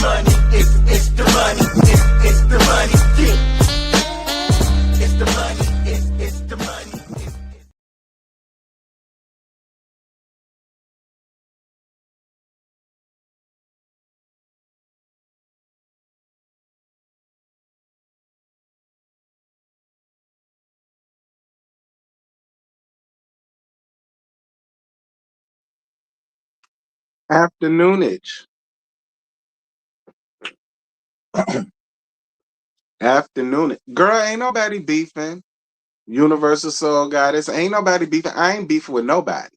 money, it's the money, it's the money, yeah. It's the money, it's the money. Afternoonage. Afternoon. Girl, ain't nobody beefing. Universal Soul Goddess. Ain't nobody beefing. I ain't beefing with nobody.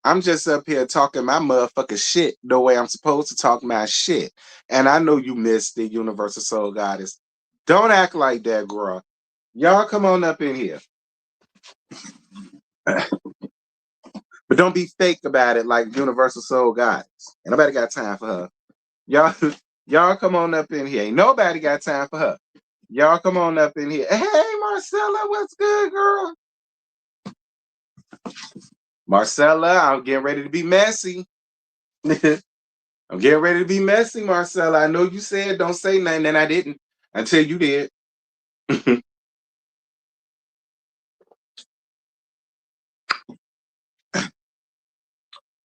I'm just up here talking my motherfucking shit the way I'm supposed to talk my shit. And I know you missed the Universal Soul Goddess. Don't act like that, girl. Y'all come on up in here. But don't be fake about it like Universal Soul Goddess. Ain't nobody got time for her. Y'all, y'all come on up in here. Ain't nobody got time for her. Y'all come on up in here. Hey, Marcella, what's good, girl? Marcella, I'm getting ready to be messy. I'm getting ready to be messy, Marcella. I know you said don't say nothing, and I didn't until you did.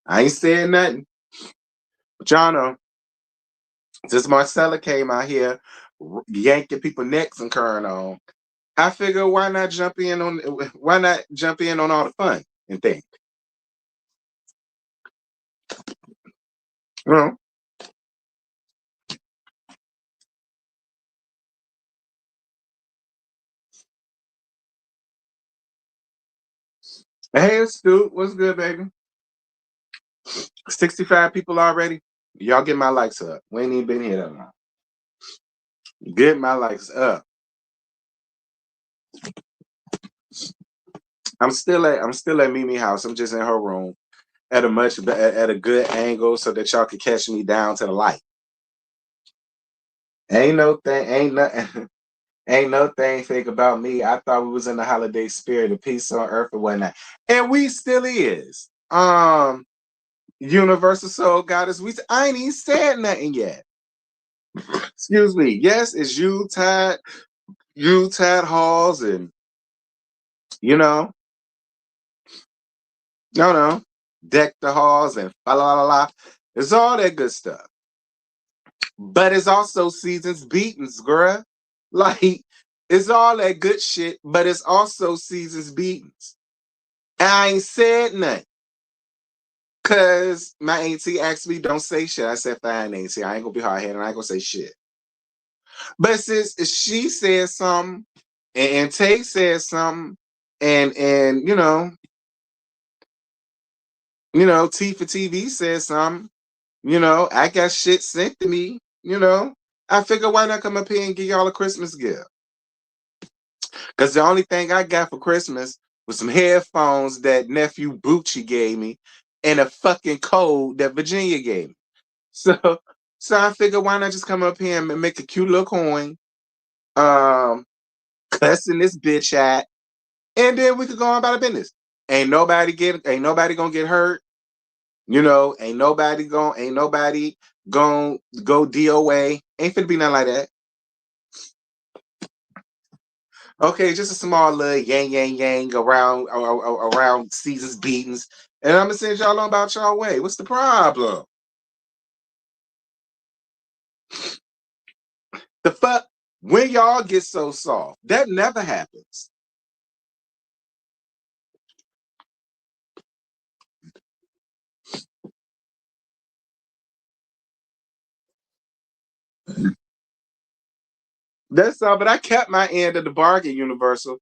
I ain't saying nothing. But y'all know, since Marcella came out here yanking people necks and curling on, I figure why not jump in on all the fun and things. You know? Hey, Stu, what's good, baby? 65 people already. Y'all get my likes up. We ain't even been here that long. Get my likes up. I'm still at Mimi house. I'm just in her room at a good angle so that y'all can catch me down to the light. Ain't no thing, ain't nothing, ain't no thing fake about me. I thought we was in the holiday spirit of peace on earth and whatnot. And we still is. Universal Soul Goddess. I ain't even said nothing yet. Excuse me. Yes, it's Yuletide halls and no, deck the halls and la la la la. It's all that good stuff. But it's also seasons beatings, girl. Like, it's all that good shit, but it's also seasons beatings. And I ain't said nothing. Cause my auntie asked me, don't say shit. I said, fine, auntie. I ain't gonna be hard headed. I ain't gonna say shit. But since she said something and Tay said something and T for TV said something, I got shit sent to me, I figure why not come up here and give y'all a Christmas gift? Because the only thing I got for Christmas was some headphones that nephew Bucci gave me and a fucking code that Virginia gave me. So I figured why not just come up here and make a cute little coin, cussing this bitch at, and then we could go on about our business. Ain't nobody gonna get hurt. Ain't nobody gonna go DOA. Ain't finna be nothing like that. Okay, just a small little yang around seasons beatings, and I'm gonna send y'all on about y'all way. What's the problem? The fuck? When y'all get so soft, that never happens. That's all. But I kept my end of the bargain, Universal.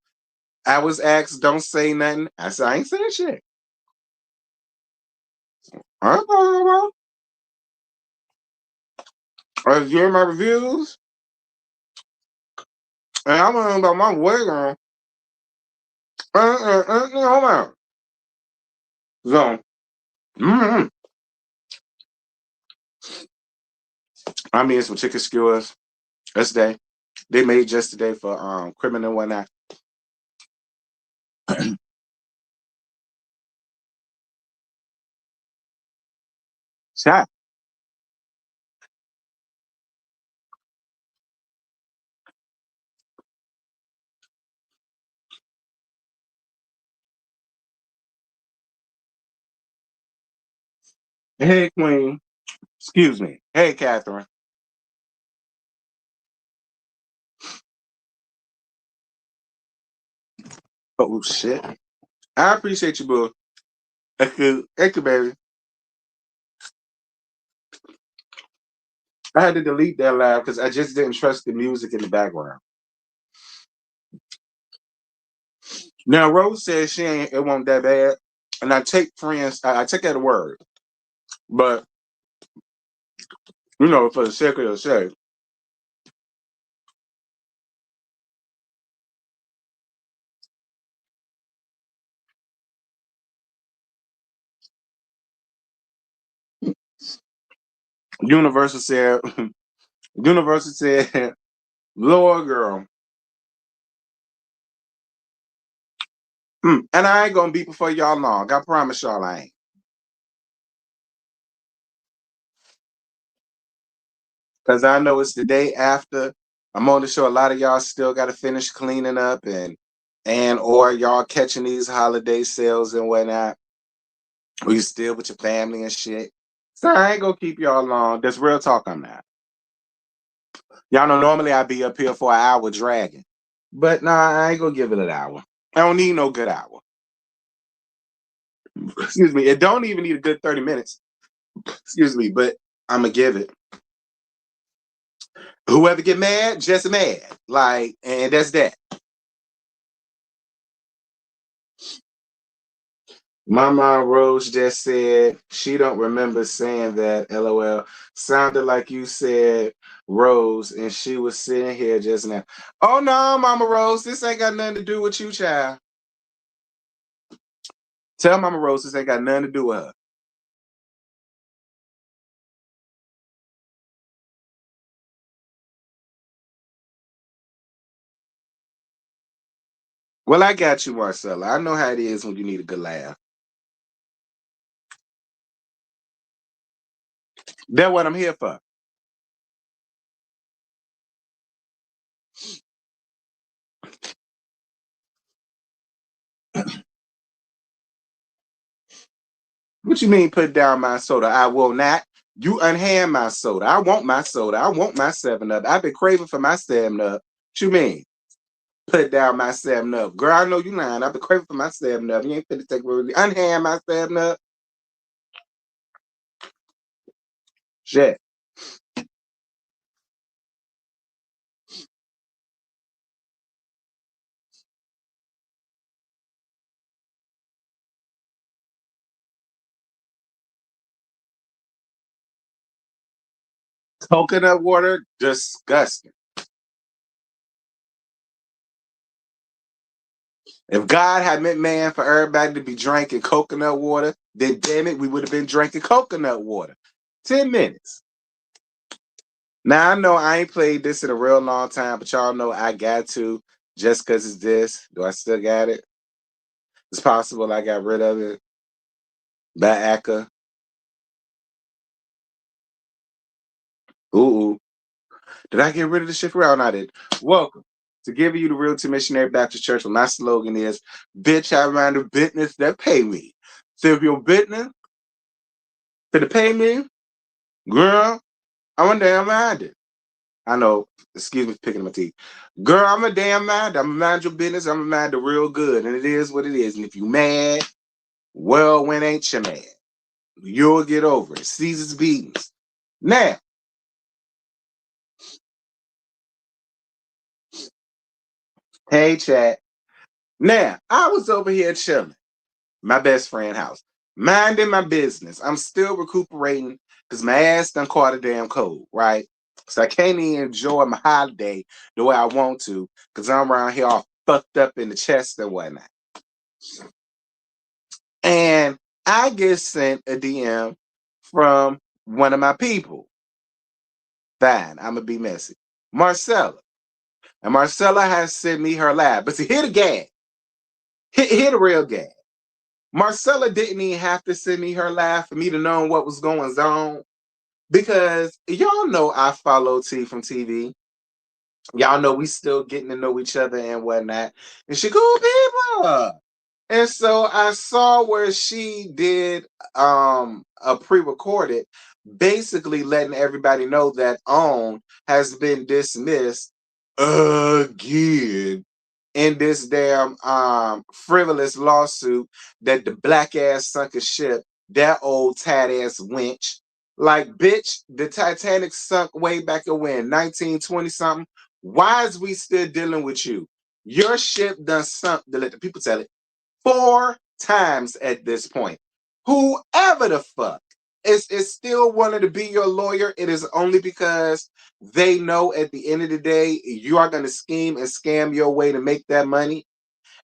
I was asked, don't say nothing. I said, I ain't saying shit. I was doing my reviews, and I'm learning about my weight on. Hold on. So, I'm eating some chicken skewers yesterday. They made just today for criminal and whatnot. Shot. Hey, Queen. Excuse me. Hey, Catherine. Oh, shit. I appreciate you, boo. Thank you, baby. I had to delete that live because I just didn't trust the music in the background. Now, Rose says she ain't, it won't that bad. And I take friends, I take that a word. But, for the sake of the sake, Universal said, Universal said, Lord girl. And I ain't gonna be before y'all long. I promise y'all I ain't. Because I know it's the day after. I'm on the show. A lot of y'all still got to finish cleaning up and or y'all catching these holiday sales and whatnot. Or you still with your family and shit. So I ain't gonna keep y'all long. That's real talk on that. Y'all know normally I'd be up here for an hour dragging. But nah, I ain't gonna give it an hour. I don't need no good hour. Excuse me. It don't even need a good 30 minutes. Excuse me, but I'm gonna give it. Whoever get mad, just mad. Like, and that's that. My mom Rose just said she don't remember saying that. LOL. Sounded like you said Rose, and she was sitting here just now. Oh no, Mama Rose, this ain't got nothing to do with you, child. Tell Mama Rose this ain't got nothing to do with her. Well, I got you, Marcella. I know how it is when you need a good laugh. That's what I'm here for. What you mean put down my soda? I will not. You unhand my soda. I want my soda. I want my 7 Up. I've been craving for my 7 Up. What you mean? Put down my 7 Up. Girl, I know you lying. I've been craving for my 7 Up. You ain't finna take really unhand my 7 Up. Shit. Coconut water, disgusting. If God had meant man for everybody to be drinking coconut water, then damn it, we would have been drinking coconut water. 10 minutes. Now I know I ain't played this in a real long time, but y'all know I got to just because it's this. Do I still got it? It's possible I got rid of it. Back. Ooh. Did I get rid of the shit for real? No, I did. Welcome to giving you the real to Missionary Baptist Church. Where my slogan is, bitch, I mind the business that pay me. So if you're business for the pay me, girl, I'm a damn minded. I know, excuse me for picking my teeth. Girl, I'm a damn mind. I'm a mind your business. I'm a mind the real good. And it is what it is. And if you mad, well, when ain't you mad? You'll get over it. Caesar's beatings. Now, hey, chat. Now, I was over here chilling. My best friend house. Minding my business. I'm still recuperating because my ass done caught a damn cold, right? So I can't even enjoy my holiday the way I want to because I'm around here all fucked up in the chest and whatnot. And I get sent a DM from one of my people. Fine, I'm going to be messy. Marcella. And Marcella has sent me her lab. But see, here the gag. Here the real gag. Marcella didn't even have to send me her laugh for me to know what was going on because y'all know I follow T from TV. Y'all know we still getting to know each other and whatnot. And she cool people. And so I saw where she did a pre-recorded, basically letting everybody know that OWN has been dismissed again in this damn frivolous lawsuit that the black ass sunk a ship, that old tat ass winch. Like, bitch, the Titanic sunk way back in when, 1920 something. Why is we still dealing with you? Your ship done sunk, to let the people tell it, 4 times at this point. Whoever the fuck is still wanting to be your lawyer, it is only because they know at the end of the day you are going to scheme and scam your way to make that money,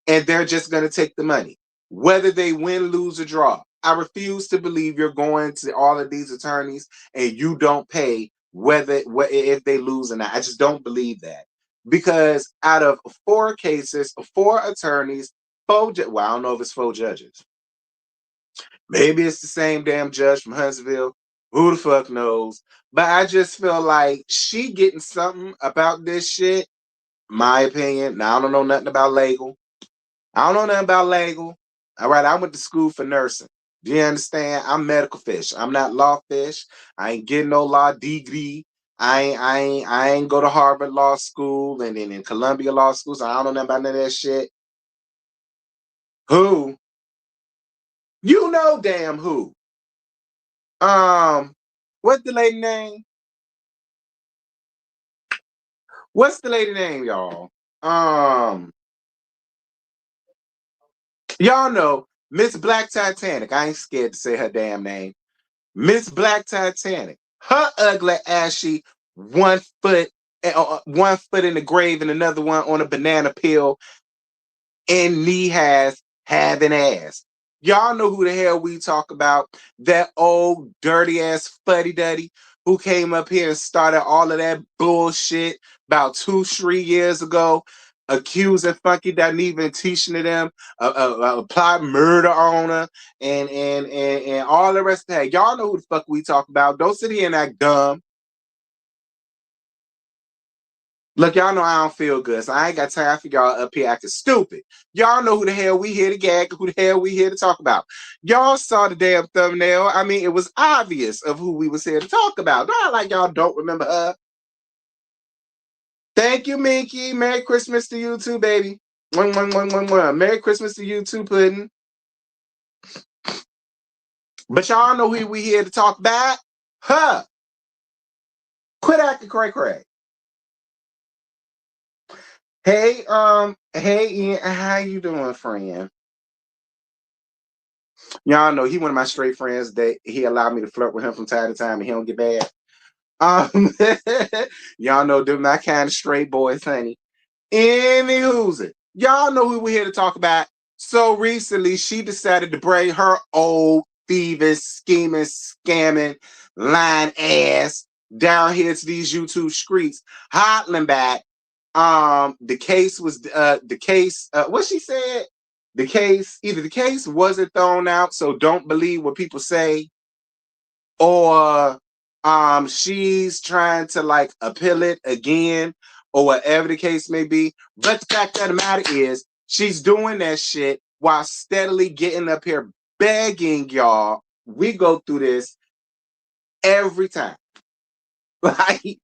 and they're just going to take the money, whether they win, lose, or draw. I refuse to believe you're going to all of these attorneys and you don't pay whether if they lose or not. I just don't believe that, because out of 4 cases, 4 attorneys, well, I don't know if it's 4 judges. Maybe it's the same damn judge from Huntsville. Who the fuck knows? But I just feel like she getting something about this shit. My opinion. Now I don't know nothing about legal. I don't know nothing about legal. All right, I went to school for nursing. Do you understand? I'm medical fish. I'm not law fish. I ain't getting no law degree. I ain't go to Harvard Law School and then in Columbia Law School. So I don't know nothing about none of that shit. Who? You know damn who. What's the lady name? What's the lady name, y'all? Y'all know Miss Black Titanic. I ain't scared to say her damn name. Miss Black Titanic. Her ugly ashy 1 foot, 1 foot in the grave and another one on a banana peel, and knee has having ass. Y'all know who the hell we talk about. That old dirty ass fuddy duddy who came up here and started all of that bullshit about 2-3 years ago, accusing Funky Dineva and teaching to them, applied murder on her, and all the rest of that. Y'all know who the fuck we talk about. Don't sit here and act dumb. Look, y'all know I don't feel good, so I ain't got time for y'all up here acting stupid. Y'all know who the hell we here to gag, who the hell we here to talk about. Y'all saw the damn thumbnail. I mean, it was obvious of who we was here to talk about. Not like y'all don't remember her. Thank you, Minky. Merry Christmas to you too, baby. Merry Christmas to you too, Puddin'. But y'all know who we here to talk about? Her. Quit acting cray-cray. Hey, Ian, how you doing, friend? Y'all know he one of my straight friends that he allowed me to flirt with him from time to time and he don't get bad. Y'all know they're my kind of straight boys, honey. Anywho's it. Y'all know who we're here to talk about. So recently she decided to bring her old thieving, scheming, scamming, lying ass down here to these YouTube streets, hottling back. The case was the case. What she said? The case, either the case wasn't thrown out, so don't believe what people say, or she's trying to like appeal it again, or whatever the case may be. But the fact of the matter is, she's doing that shit while steadily getting up here begging y'all. We go through this every time. Like,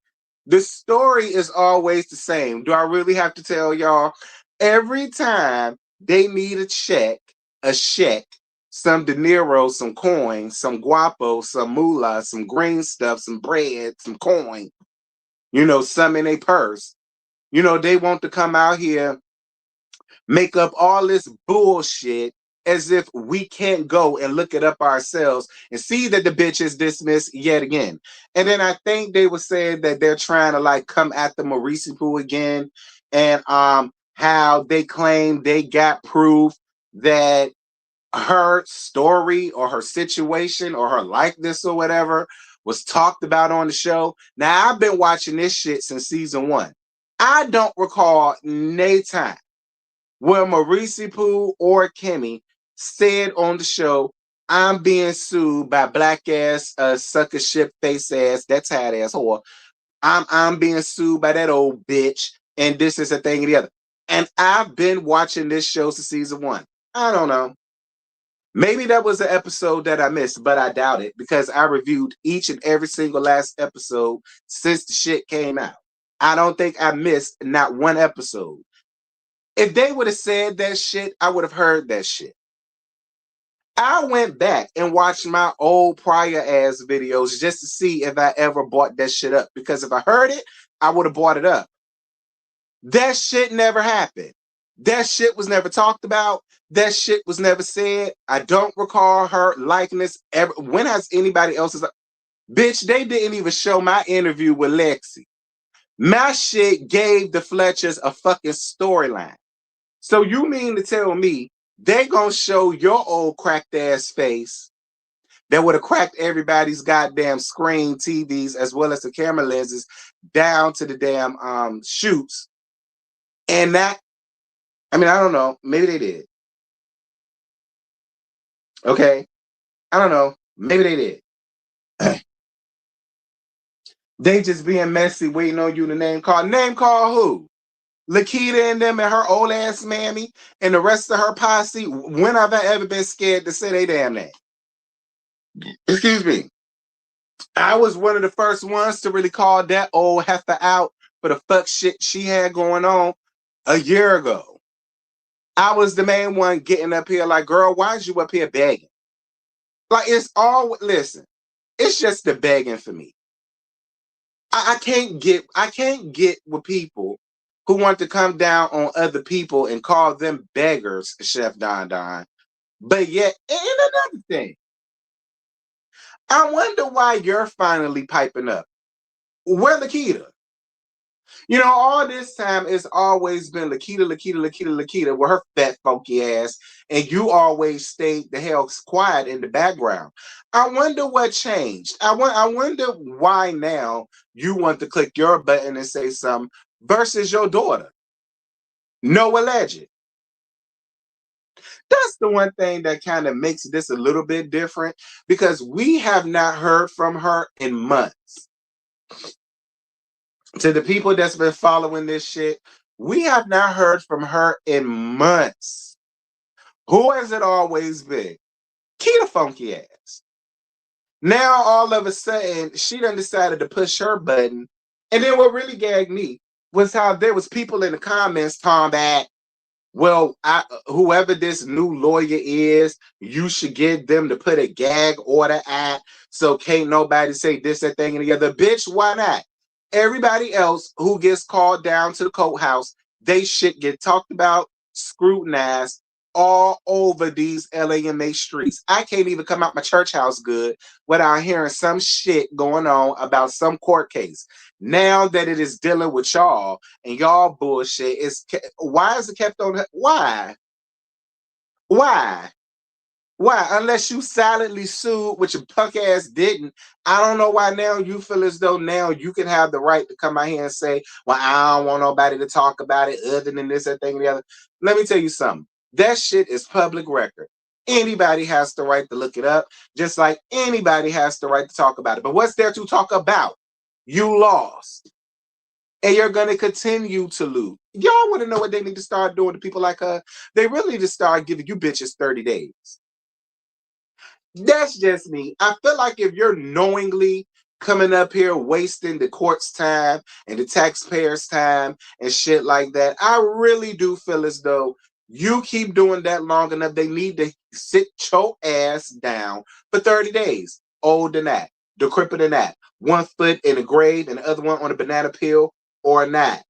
the story is always the same. Do I really have to tell y'all? Every time they need a check, some dinero, some coin, some guapo, some moolah, some green stuff, some bread, some coin, some in a purse. They want to come out here, make up all this bullshit as if we can't go and look it up ourselves and see that the bitch is dismissed yet again. And then I think they were saying that they're trying to like come at the Maurice Poo again, and how they claim they got proof that her story or her situation or her likeness or whatever was talked about on the show. Now, I've been watching this shit since season 1. I don't recall no time where Maurice Poo or Kimmy said on the show, I'm being sued by black ass, sucker shit face ass, that tight ass whore. I'm being sued by that old bitch, and this is a thing and the other. And I've been watching this show since season 1. I don't know. Maybe that was an episode that I missed, but I doubt it because I reviewed each and every single last episode since the shit came out. I don't think I missed not one episode. If they would have said that shit, I would have heard that shit. I went back and watched my old prior ass videos just to see if I ever bought that shit up. Because if I heard it, I would have bought it up. That shit never happened. That shit was never talked about. That shit was never said. I don't recall her liking this ever. When has anybody else's? Bitch, they didn't even show my interview with Lexi. My shit gave the Fletchers a fucking storyline. So you mean to tell me they gonna show your old cracked ass face that would have cracked everybody's goddamn screen TVs as well as the camera lenses down to the damn shoots? And that, I mean, I don't know. Maybe they did. Okay. I don't know. Maybe they did. They just being messy, waiting on you to name call. Name call who? Lakita and them and her old ass mammy and the rest of her posse. When have I ever been scared to say they damn name? Excuse me. I was one of the first ones to really call that old heifer out for the fuck shit she had going on a year ago. I was the main one getting up here like, girl, why is you up here begging? Like, it's all, listen, it's just the begging for me. I can't get with people who want to come down on other people and call them beggars, Chef Don Don. But yet, and another thing, I wonder why you're finally piping up. Where Lakita? You know, all this time it's always been Lakita with her fat funky ass, and you always stayed the hell quiet in the background. I wonder what changed. I wonder why now you want to click your button and say something versus your daughter. No alleged. That's the one thing that kind of makes this a little bit different because we have not heard from her in months. To the people that's been following this shit, we have not heard from her in months. Who has it always been? Keita funky ass. Now all of a sudden she done decided to push her button. And then what really gagged me was how there was people in the comments talking about, well, whoever this new lawyer is, you should get them to put a gag order at so can't nobody say this, that thing, and the other. Bitch, why not? Everybody else who gets called down to the courthouse, they shit get talked about, scrutinized all over these LAMA streets. I can't even come out my church house good without hearing some shit going on about some court case. Now that it is dealing with y'all and y'all bullshit, why is it kept on? Why? Why? Why? Unless you silently sued, which your punk ass didn't. I don't know why now you feel as though now you can have the right to come out here and say, well, I don't want nobody to talk about it other than this, that thing, and the other. Let me tell you something. That shit is public record. Anybody has the right to look it up, just like anybody has the right to talk about it. But what's there to talk about? You lost. And you're going to continue to lose. Y'all want to know what they need to start doing to people like her? They really need to start giving you bitches 30 days. That's just me. I feel like if you're knowingly coming up here wasting the court's time and the taxpayers' time and shit like that, I really do feel as though you keep doing that long enough, they need to sit your ass down for 30 days. Old than that, decrepit than that, 1 foot in a grave and the other one on a banana peel or not.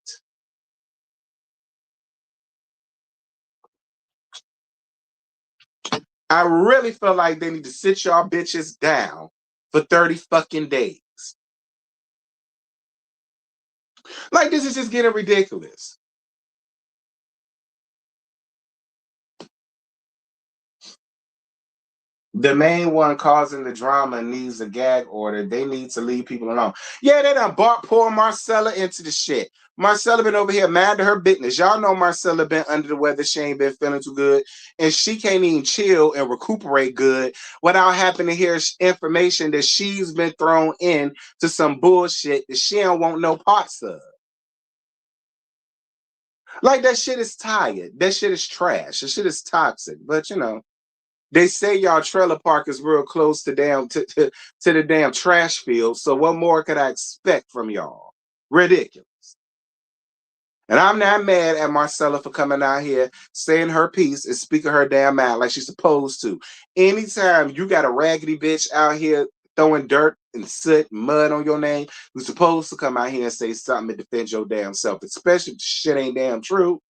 I really feel like they need to sit y'all bitches down for 30 fucking days. Like, this is just getting ridiculous. The main one causing the drama needs a gag order. They need to leave people alone. Yeah, they done bought poor Marcella into the shit. Marcella been over here mad to her business. Y'all know Marcella been under the weather. She ain't been feeling too good. And she can't even chill and recuperate good without having to hear information that she's been thrown in to some bullshit that she don't want no parts of. Like that shit is tired. That shit is trash. That shit is toxic. But they say y'all trailer park is real close to to the damn trash field. So what more could I expect from y'all? Ridiculous. And I'm not mad at Marcella for coming out here, saying her piece and speaking her damn mind like she's supposed to. Anytime you got a raggedy bitch out here throwing dirt and soot and mud on your name, who's supposed to come out here and say something to defend your damn self, especially if the shit ain't damn true.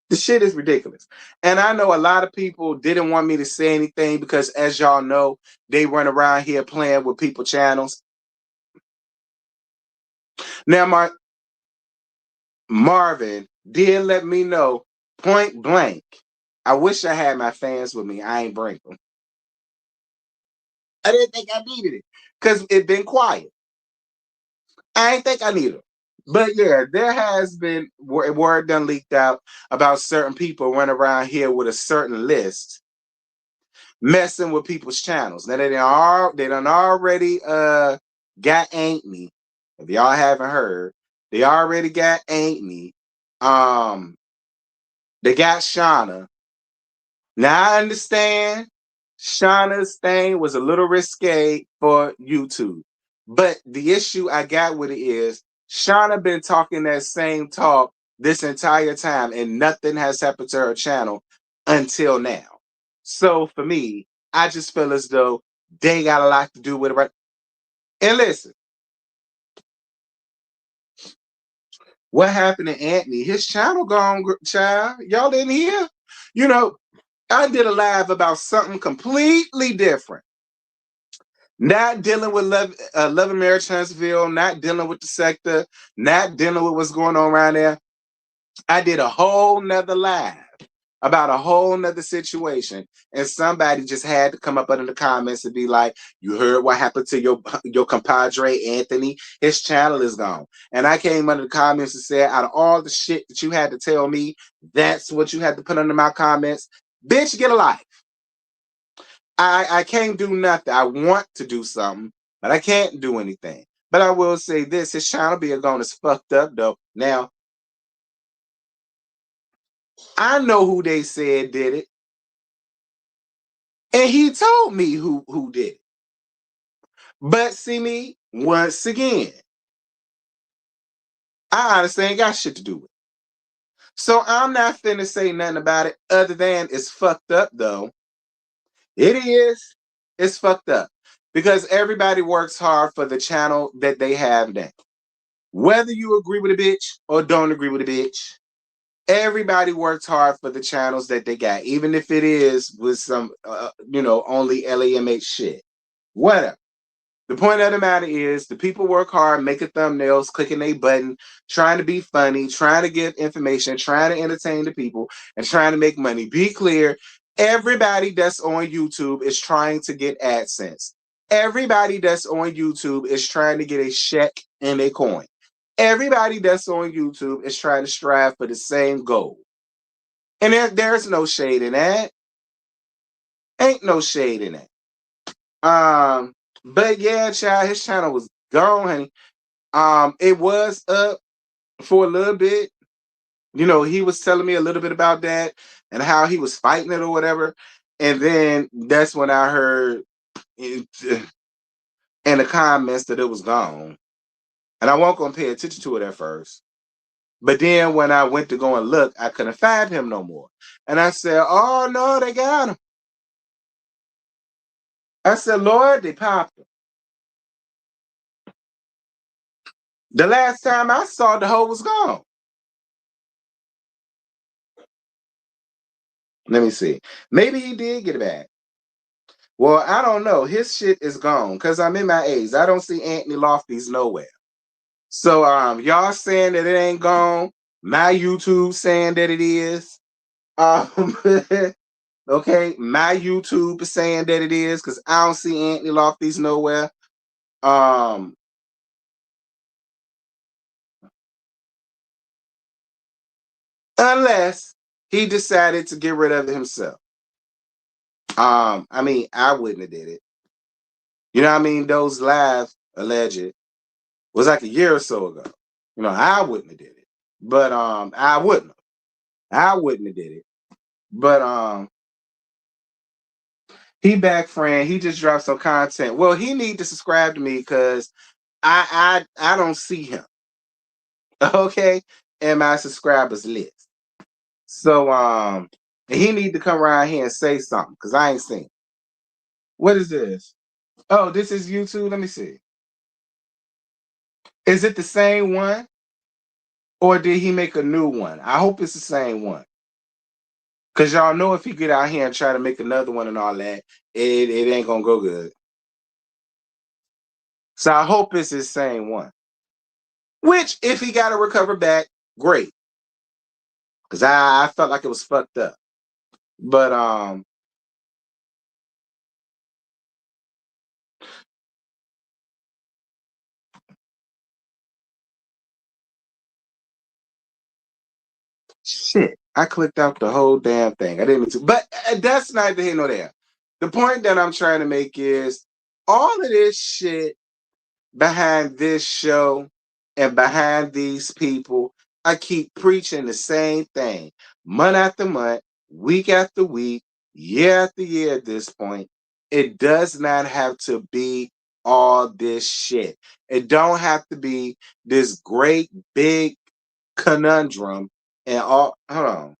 The shit is ridiculous. And I know a lot of people didn't want me to say anything because, as y'all know, they run around here playing with people channels. Now, Marvin did let me know point blank. I wish I had my fans with me. I ain't bring them. I didn't think I needed it because it been quiet. I ain't think I needed them. But yeah, there has been word done leaked out about certain people running around here with a certain list messing with people's channels. Now they done already got Ain't Me. If y'all haven't heard, they already got Ain't Me. They got Shauna. Now I understand Shauna's thing was a little risque for YouTube. But the issue I got with it is Shauna been talking that same talk this entire time and nothing has happened to her channel until now. So for me, I just feel as though they got a lot to do with it. Right? And listen, what happened to Anthony? His channel gone, child. Y'all didn't hear? I did a live about something completely different. Not dealing with Love and Marriage Huntsville, not dealing with the sector, not dealing with what's going on around there. I did a whole nother live about a whole nother situation. And somebody just had to come up under the comments and be like, you heard what happened to your compadre, Anthony? His channel is gone. And I came under the comments and said, out of all the shit that you had to tell me, that's what you had to put under my comments. Bitch, get a life. I can't do nothing. I want to do something, but I can't do anything. But I will say this, his channel being gone is fucked up though. Now, I know who they said did it. And he told me who did it. But see me, once again, I honestly ain't got shit to do with it. So I'm not finna say nothing about it other than it's fucked up though. It is. It's fucked up. Because everybody works hard for the channel that they have now. Whether you agree with a bitch or don't agree with a bitch, everybody works hard for the channels that they got, even if it is with some, only LAMH shit. Whatever. The point of the matter is the people work hard, making thumbnails, clicking a button, trying to be funny, trying to give information, trying to entertain the people, and trying to make money. Be clear, everybody that's on YouTube is trying to get AdSense. Everybody that's on YouTube is trying to get a check and a coin. Everybody that's on YouTube is trying to strive for the same goal. And there's no shade in that. Ain't no shade in that. But yeah, child, his channel was gone, honey. It was up for a little bit. He was telling me a little bit about that and how he was fighting it or whatever. And then that's when I heard in the comments that it was gone. And I wasn't gonna pay attention to it at first. But then when I went to go and look, I couldn't find him no more. And I said, oh no, they got him. I said, Lord, they popped him. The last time I saw the hoe was gone. Let me see. Maybe he did get it back. Well, I don't know. His shit is gone because I'm in my A's. I don't see Anthony Lofty's nowhere. So y'all saying that it ain't gone. My YouTube saying that it is. Okay, my YouTube is saying that it is because I don't see Anthony Lofty's nowhere. unless he decided to get rid of it himself. I mean, I wouldn't have did it. You know what I mean? Those live alleged was like a year or so ago. You know, I wouldn't have did it. But I wouldn't have. I wouldn't have did it. But he back friend, he just dropped some content. Well, he need to subscribe to me because I don't see him. Okay, in my subscribers list. So he need to come around here and say something because I ain't seen. What is this? Oh, this is YouTube. Let me see. Is it the same one? Or did he make a new one? I hope it's the same one. Cause y'all know if he get out here and try to make another one and all that, it ain't gonna go good. So I hope it's the same one. Which, if he got to recover back, great. Cause I felt like it was fucked up. But shit, I clicked out the whole damn thing. I didn't mean to, but that's neither here nor there. The point that I'm trying to make is all of this shit behind this show and behind these people. I keep preaching the same thing month after month, week after week, year after year at this point. It does not have to be all this shit. It don't have to be this great big conundrum and all. Hold on.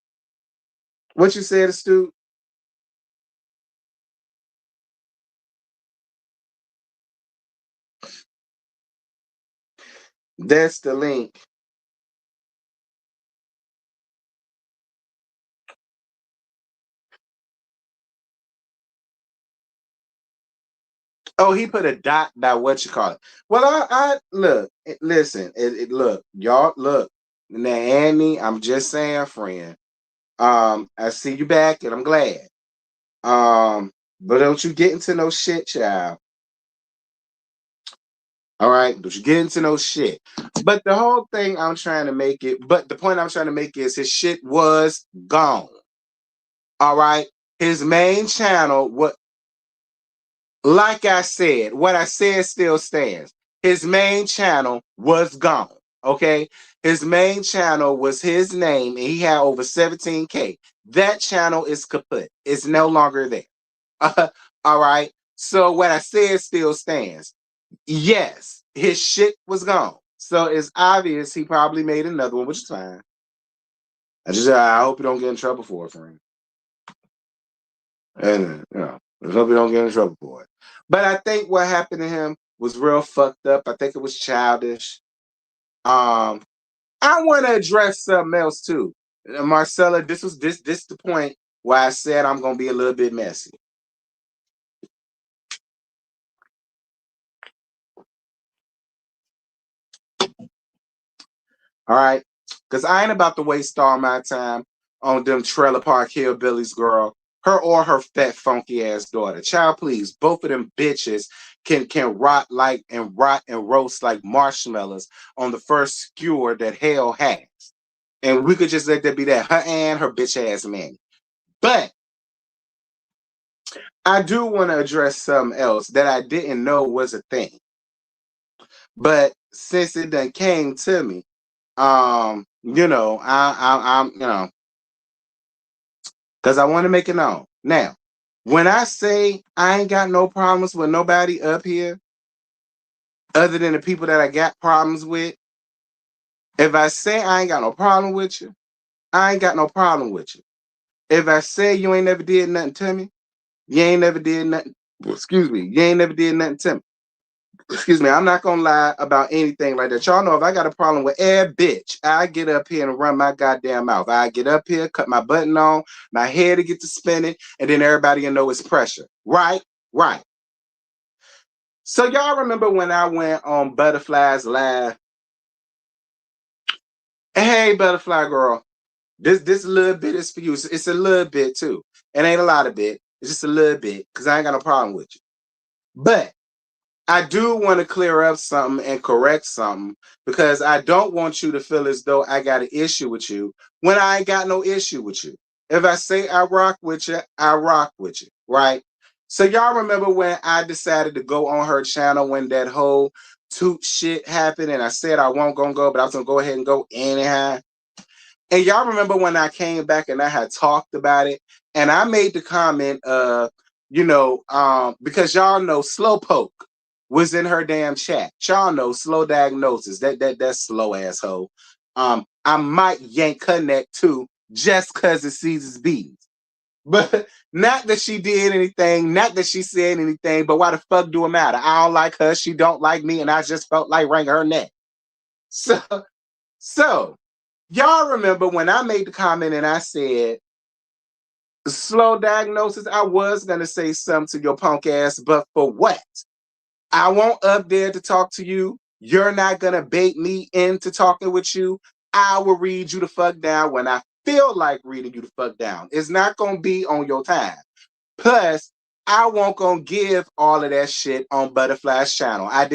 What you said, Stu? That's the link. Oh, he put a dot by what you call it. Well, I look, listen, look, y'all, look. Now, Annie, I'm just saying, friend. I see you back, and I'm glad. But don't you get into no shit, child. All right, don't you get into no shit. But the whole thing I'm trying to make it. But the point I'm trying to make is his shit was gone. All right, his main channel. What? Like I said, what I said still stands. His main channel was gone. Okay. His main channel was his name, and he had over 17K. That channel is kaput. It's no longer there. All right. So what I said still stands. Yes, his shit was gone. So it's obvious he probably made another one, which is fine. I hope you don't get in trouble for it, friend. And I hope you don't get in trouble for it. But I think what happened to him was real fucked up. I think it was childish. I want to address something else too. Marcella, this the point where I said I'm gonna be a little bit messy. All right. Because I ain't about to waste all my time on them trailer park hillbillies, girl. Her or her fat funky ass daughter. Child, please, both of them bitches can rot and roast like marshmallows on the first skewer that hell has. And we could just let that be that. Her and her bitch ass man. But I do want to address something else that I didn't know was a thing. But since it done came to me, I'm because I want to make it known. Now, when I say I ain't got no problems with nobody up here, other than the people that I got problems with, if I say I ain't got no problem with you, I ain't got no problem with you. If I say you ain't never did nothing to me, you ain't never did nothing. Excuse me, you ain't never did nothing to me. Excuse me, I'm not gonna lie about anything like that. Y'all know if I got a problem with every bitch, I get up here and run my goddamn mouth. I get up here, cut my button on, my head to get to spinning, and then everybody will know it's pressure. Right? Right. So y'all remember when I went on Butterfly's Live? Hey, Butterfly girl, this little bit is for you. It's a little bit too. It ain't a lot of bit. It's just a little bit because I ain't got no problem with you. But I do want to clear up something and correct something because I don't want you to feel as though I got an issue with you when I ain't got no issue with you. If I say I rock with you, I rock with you, right? So y'all remember when I decided to go on her channel when that whole toot shit happened and I said I won't gonna go, but I was gonna go ahead and go anyhow. And y'all remember when I came back and I had talked about it and I made the comment, because y'all know Slowpoke was in her damn chat. Y'all know slow diagnosis. That slow asshole. I might yank her neck too, just cause it sees bees. But not that she did anything, not that she said anything, but why the fuck do it matter? I don't like her, she don't like me, and I just felt like wringing her neck. So y'all remember when I made the comment and I said, slow diagnosis, I was gonna say something to your punk ass, but for what? I won't up there to talk to you. You're not gonna bait me into talking with you. I will read you the fuck down when I feel like reading you the fuck down. It's not gonna be on your time. Plus, I won't gonna give all of that shit on Butterfly's channel. I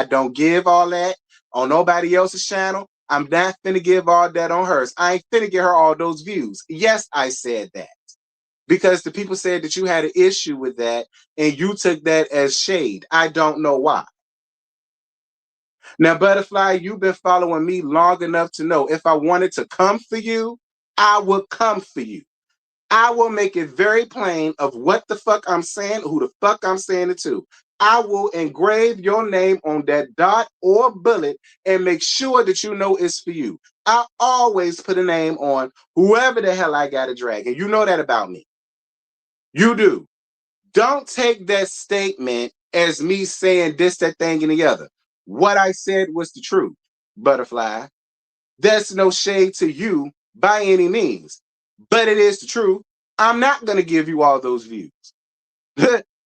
don't give all that on nobody else's channel. I'm not finna give all that on hers. I ain't finna give her all those views. Yes, I said that. Because the people said that you had an issue with that and you took that as shade. I don't know why. Now, Butterfly, you've been following me long enough to know if I wanted to come for you, I would come for you. I will make it very plain of what the fuck I'm saying, who the fuck I'm saying it to. I will engrave your name on that dot or bullet and make sure that you know it's for you. I always put a name on whoever the hell I got to drag. And you know that about me. You do. Don't take that statement as me saying this, that thing, and the other. What I said was the truth, Butterfly. That's no shade to you by any means, but it is the truth. I'm not going to give you all those views.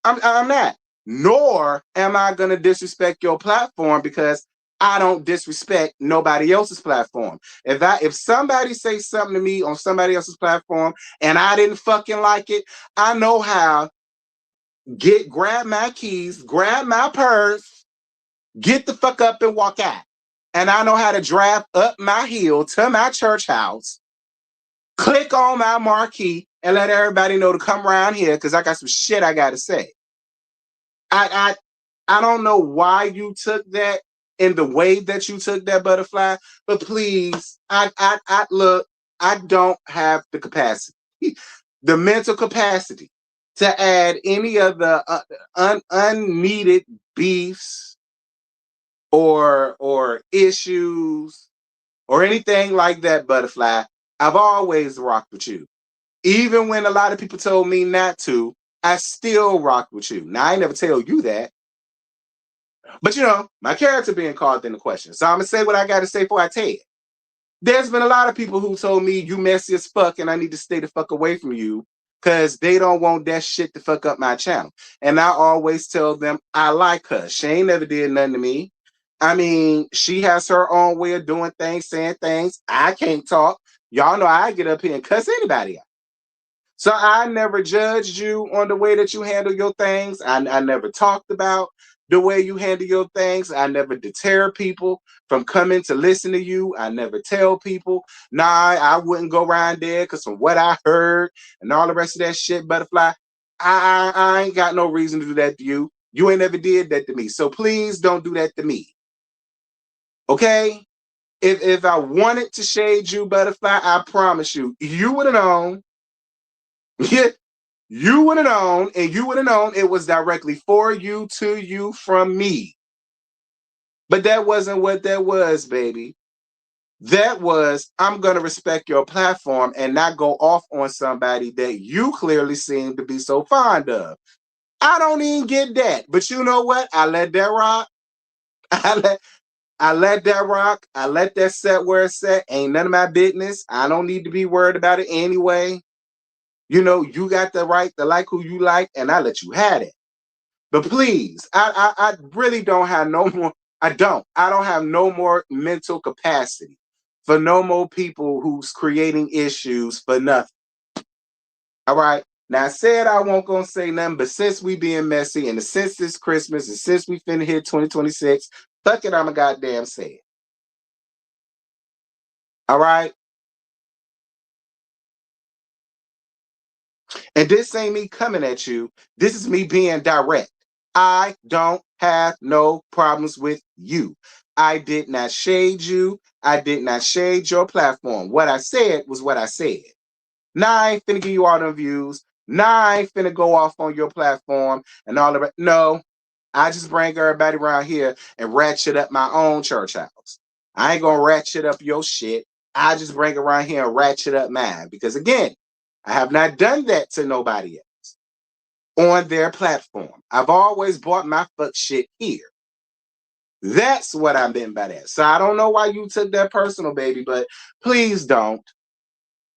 I'm not. Nor am I going to disrespect your platform because I don't disrespect nobody else's platform. If somebody says something to me on somebody else's platform and I didn't fucking like it, I know how grab my keys, grab my purse, get the fuck up and walk out. And I know how to drive up my hill to my church house, click on my marquee, and let everybody know to come around here because I got some shit I gotta say. I don't know why you took that in the way that you took that, Butterfly, but please, I look, I don't have the capacity, the mental capacity to add any of the unneeded beefs or issues or anything like that, Butterfly. I've always rocked with you. Even when a lot of people told me not to, I still rock with you. Now, I ain't never tell you that. But my character being called into question. So I'm going to say what I got to say before I tell it. There's been a lot of people who told me you messy as fuck and I need to stay the fuck away from you because they don't want that shit to fuck up my channel. And I always tell them I like her. She ain't never did nothing to me. I mean, she has her own way of doing things, saying things. I can't talk. Y'all know I get up here and cuss anybody out. So I never judged you on the way that you handle your things. I never talked about the way you handle your things. I never deter people from coming to listen to you. I never tell people, nah, I wouldn't go around there because from what I heard and all the rest of that shit, Butterfly, I ain't got no reason to do that to you. You ain't never did that to me. So please don't do that to me. Okay? If I wanted to shade you, Butterfly, I promise you, you would have known. You would have known, and you would have known it was directly for you, to you, from me. But that wasn't what that was, baby. That was, I'm going to respect your platform and not go off on somebody that you clearly seem to be so fond of. I don't even get that. But you know what? I let that rock. I let that rock. I let that set where it's set. Ain't none of my business. I don't need to be worried about it anyway. You got the right to like who you like, and I let you have it. But please, I really don't have no more. I don't have no more mental capacity for no more people who's creating issues for nothing. All right. Now I said I won't gonna say nothing, but since we being messy and since this Christmas and since we finna hit 2026, fuck it, I'ma goddamn say it. All right. And this ain't me coming at you. This is me being direct. I don't have no problems with you. I did not shade you. I did not shade your platform. What I said was what I said. Now I ain't finna give you all them views. Now I ain't finna go off on your platform and all of it. No, I just bring everybody around here and ratchet up my own church house. I ain't gonna ratchet up your shit. I just bring around here and ratchet up mine. Because again, I have not done that to nobody else on their platform. I've always bought my fuck shit here. That's what I meant by that. So I don't know why you took that personal, baby, but please don't.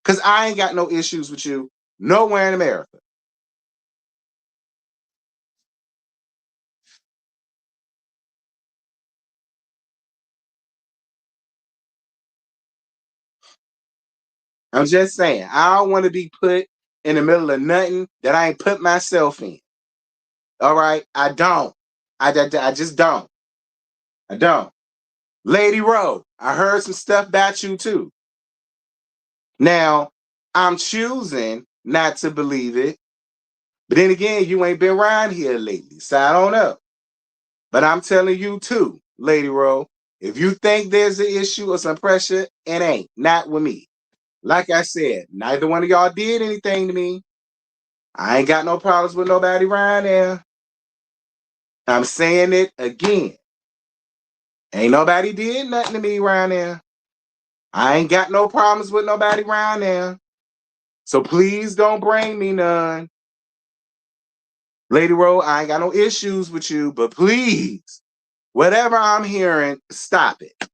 Because I ain't got no issues with you nowhere in America. I'm just saying, I don't want to be put in the middle of nothing that I ain't put myself in. All right? I don't. I just don't. I don't. Lady Rowe, I heard some stuff about you too. Now, I'm choosing not to believe it. But then again, you ain't been around here lately, so I don't know. But I'm telling you too, Lady Rowe, if you think there's an issue or some pressure, it ain't. Not with me. Like I said, neither one of y'all did anything to me. I ain't got no problems with nobody around there. I'm saying it again. Ain't nobody did nothing to me around there. I ain't got no problems with nobody around there. So please don't bring me none. Lady Rowe, I ain't got no issues with you, but please, whatever I'm hearing, stop it.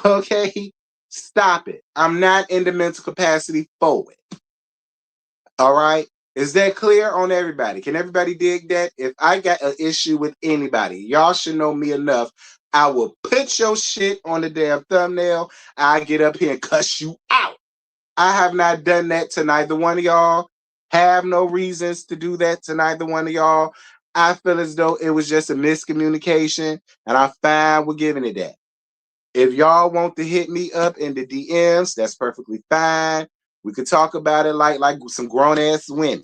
Okay? Stop it. I'm not in the mental capacity for it. All right? Is that clear on everybody? Can everybody dig that? If I got an issue with anybody, y'all should know me enough. I will put your shit on the damn thumbnail. I get up here and cuss you out. I have not done that to neither one of y'all. Have no reasons to do that to neither one of y'all. I feel as though it was just a miscommunication, and I'm fine with giving it that. If y'all want to hit me up in the DMs, that's perfectly fine. We could talk about it like some grown ass women.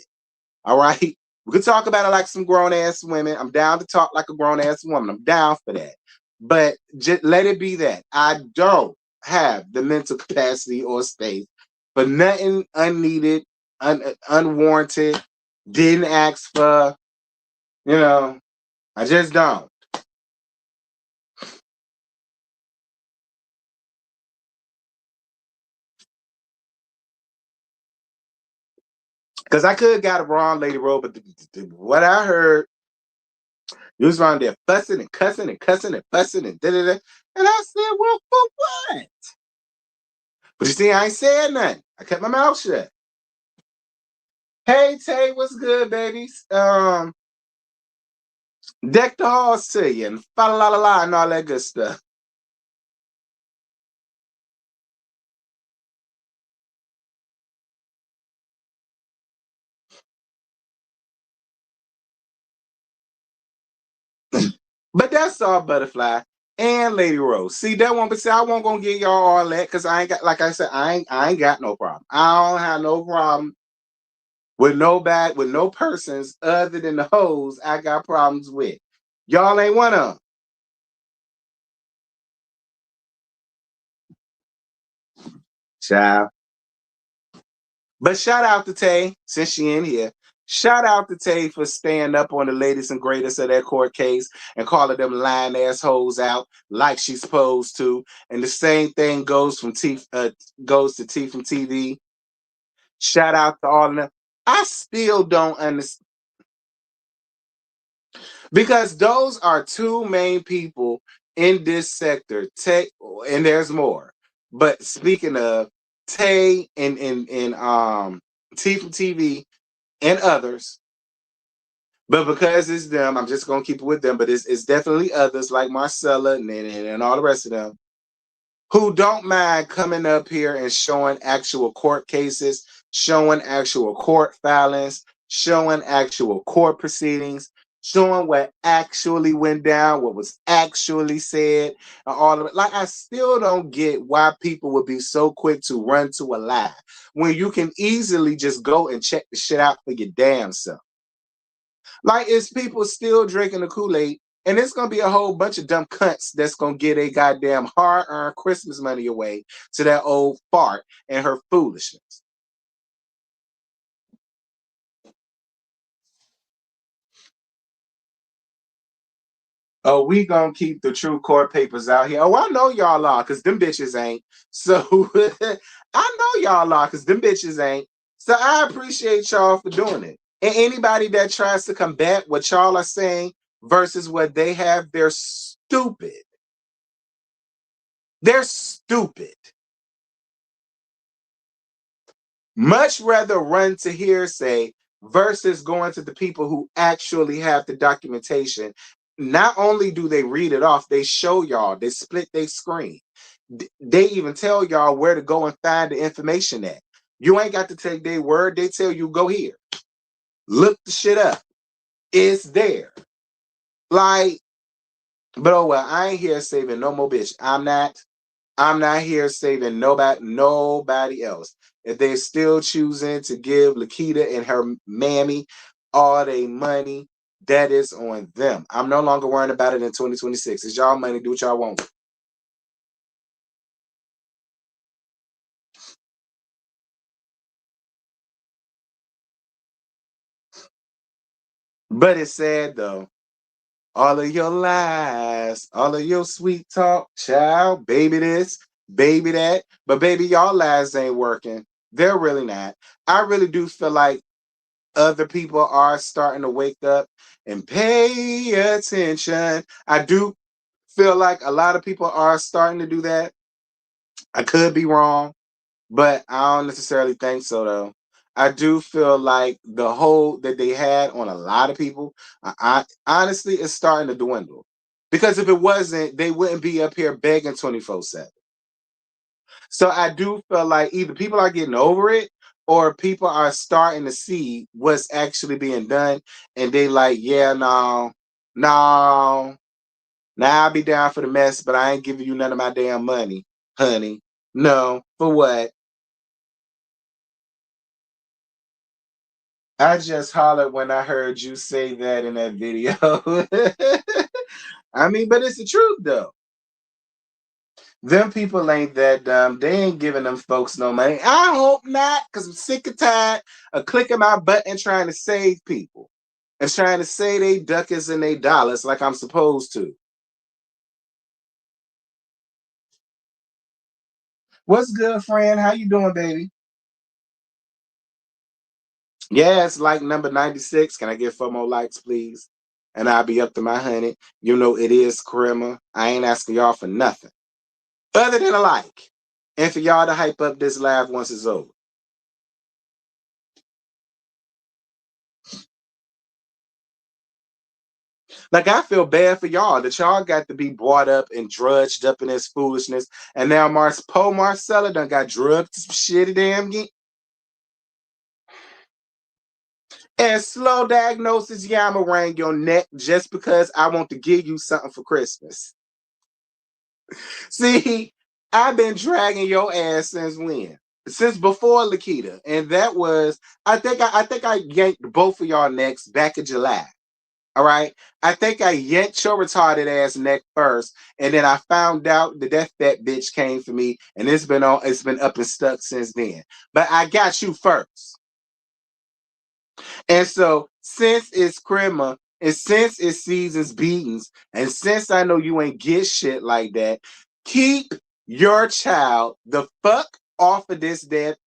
All right. We could talk about it like some grown ass women. I'm down to talk like a grown ass woman. I'm down for that. But just let it be that I don't have the mental capacity or space for nothing unneeded, unwarranted, didn't ask for, you know, I just don't. Because I could have got it wrong, Lady Rowe, but what I heard, you was around there fussing and cussing and cussing and fussing and da-da-da. And I said, well, for what? But you see, I ain't said nothing. I kept my mouth shut. Hey, Tay, what's good, babies? Deck the halls to you and fa la la la and all that good stuff. But that's all, Butterfly and Lady Rose. See, that one, but see, I won't gonna give y'all all that because I ain't got, like I said, I ain't got no problem. I don't have no problem with no persons other than the hoes I got problems with. Y'all ain't one of them. Child. But shout out to Tay, since she in here. Shout out to Tay for staying up on the latest and greatest of that court case and calling them lying assholes out like she's supposed to. And the same thing goes goes to T from TV. Shout out to all of them. I still don't understand because those are two main people in this sector. Tay, and there's more. But speaking of Tay and T from TV and others, but because it's them, I'm just gonna keep it with them. But it's definitely others like Marcella and all the rest of them who don't mind coming up here and showing actual court cases showing actual court filings, showing actual court proceedings, showing what actually went down, what was actually said, and all of it. Like, I still don't get why people would be so quick to run to a lie when you can easily just go and check the shit out for your damn self. Like, it's people still drinking the Kool-Aid, and it's gonna be a whole bunch of dumb cunts that's gonna get a goddamn hard-earned Christmas money away to that old fart and her foolishness. Oh, we gonna keep the true court papers out here. Oh, I know y'all are, cause them bitches ain't. So I know y'all are, cause them bitches ain't. So I appreciate y'all for doing it. And anybody that tries to combat what y'all are saying versus what they have, they're stupid. They're stupid. Much rather run to hearsay versus going to the people who actually have the documentation. Not only do they read it off, they show y'all, they split their screen. They even tell y'all where to go and find the information at. You ain't got to take their word. They tell you, go here. Look the shit up. It's there. Like, but oh well, I ain't here saving no more bitch. I'm not here saving nobody else. If they're still choosing to give Lakita and her mammy all their money, that is on them. I'm no longer worrying about it in 2026. It's y'all money. Do what y'all want. But it's sad though. All of your lies, all of your sweet talk, child, baby this, baby that. But baby, y'all lies ain't working. They're really not. I really do feel like other people are starting to wake up and pay attention. I do feel like a lot of people are starting to do that. I could be wrong, but I don't necessarily think so though. I do feel like the hold that they had on a lot of people, I honestly is starting to dwindle. Because if it wasn't, they wouldn't be up here begging 24/7. So I do feel like either people are getting over it or people are starting to see what's actually being done and they like, yeah, no, no, now I'll be down for the mess, but I ain't giving you none of my damn money, honey. No, for what? I just hollered when I heard you say that in that video. I mean, but it's the truth though. Them people ain't that dumb. They ain't giving them folks no money. I hope not, because I'm sick and tired of clicking my button trying to save people and trying to say they ducats and they dollars like I'm supposed to. What's good, friend? How you doing, baby? Yeah, it's like number 96. Can I get 4 more likes, please? And I'll be up to my 100. You know it is Crema. I ain't asking y'all for nothing other than a like. And for y'all to hype up this live once it's over. Like, I feel bad for y'all that y'all got to be brought up and drudged up in this foolishness. And now Poe Marcella done got drugged to some shitty damn game. And slow diagnosis, yeah, I'ma wring your neck just because I want to give you something for Christmas. See, I've been dragging your ass since when? Since before Lakita. And that was, I think I yanked both of y'all necks back in July. All right. I think I yanked your retarded ass neck first, and then I found out that that bitch came for me, and it's been up and stuck since then. But I got you first. And so since it's Crema, and since it's seasons beatings, and since I know you ain't get shit like that, keep your child the fuck off of this dead.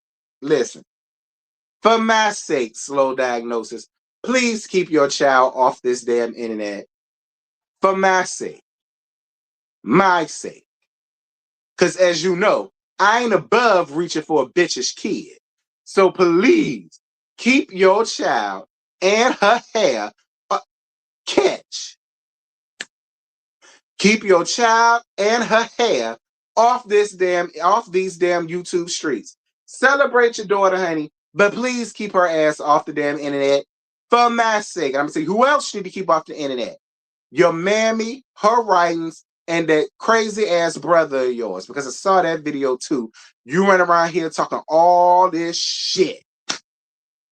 Listen, for my sake, slow diagnosis, please keep your child off this damn internet. For my sake. Because as you know, I ain't above reaching for a bitch's kid. So please keep your child and her hair catch. Keep your child and her hair off these damn YouTube streets. Celebrate your daughter, honey. But please keep her ass off the damn internet for my sake. And I'm gonna say, who else should you keep off the internet? Your mammy, her writings, and that crazy ass brother of yours. Because I saw that video too. You run around here talking all this shit.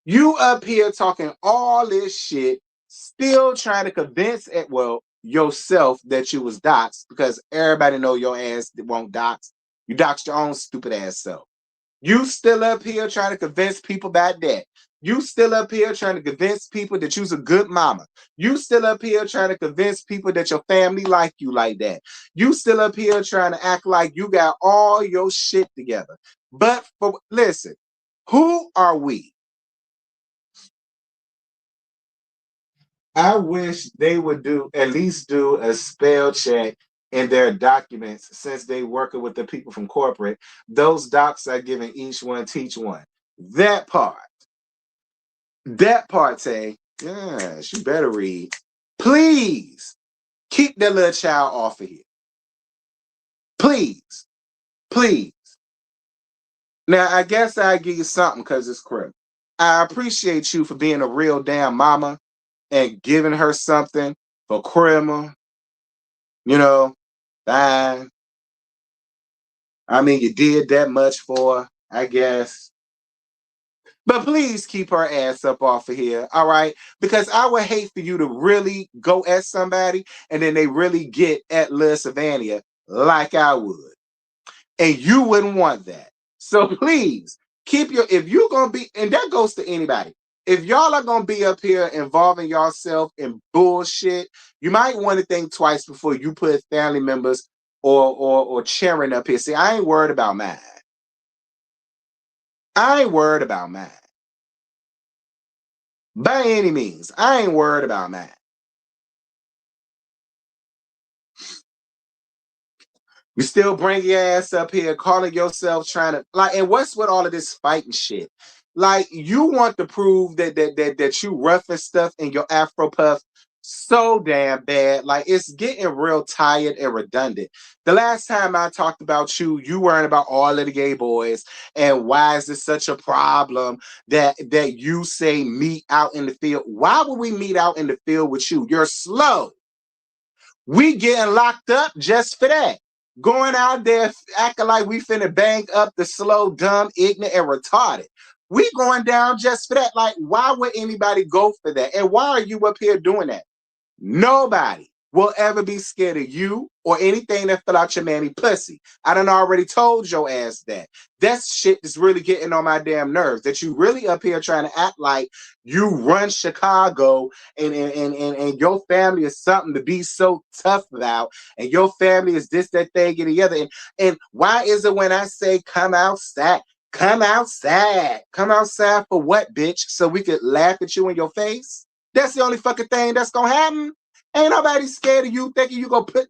You up here talking all this shit, still trying to convince yourself that you was doxxed, because everybody know your ass won't dox. You doxed your own stupid ass self. You still up here trying to convince people about that. You still up here trying to convince people that you's a good mama. You still up here trying to convince people that your family like you like that. You still up here trying to act like you got all your shit together. But listen, who are we? I wish they would at least do a spell check in their documents, since they working with the people from corporate. Those docs are giving each one teach one. That part. That part say, yes, you better read. Please keep that little child off of here. Please. Please. Now, I guess I give you something because it's crib. I appreciate you for being a real damn mama and giving her something for Christmas. You know, fine. I mean, you did that much for her, I guess. But please keep her ass up off of here, all right? Because I would hate for you to really go at somebody and then they really get at Lil Savannah like I would. And you wouldn't want that. So please if you're going to be, and that goes to anybody. If y'all are going to be up here involving yourself in bullshit, you might want to think twice before you put family members or cheering up here. See, I ain't worried about mine. I ain't worried about mine. By any means, I ain't worried about mine. You still bring your ass up here, calling yourself trying to like, and what's with all of this fighting shit? Like, you want to prove that you rough and stuff in your Afro puff so damn bad. Like, it's getting real tired and redundant. The last time I talked about you, you weren't about all of the gay boys, and why is this such a problem that you say meet out in the field? Why would we meet out in the field with you? You're slow. We getting locked up just for that. Going out there acting like we finna bang up the slow, dumb, ignorant, and retarded. We going down just for that. Like, why would anybody go for that? And why are you up here doing that? Nobody will ever be scared of you or anything that fell out your mammy pussy. I done already told your ass that. That shit is really getting on my damn nerves. That you really up here trying to act like you run Chicago and your family is something to be so tough about, and your family is this, that, thing, and the other. And why is it when I say come outside? Come outside. Come outside for what, bitch? So we could laugh at you in your face? That's the only fucking thing that's gonna happen. Ain't nobody scared of you thinking you gonna put.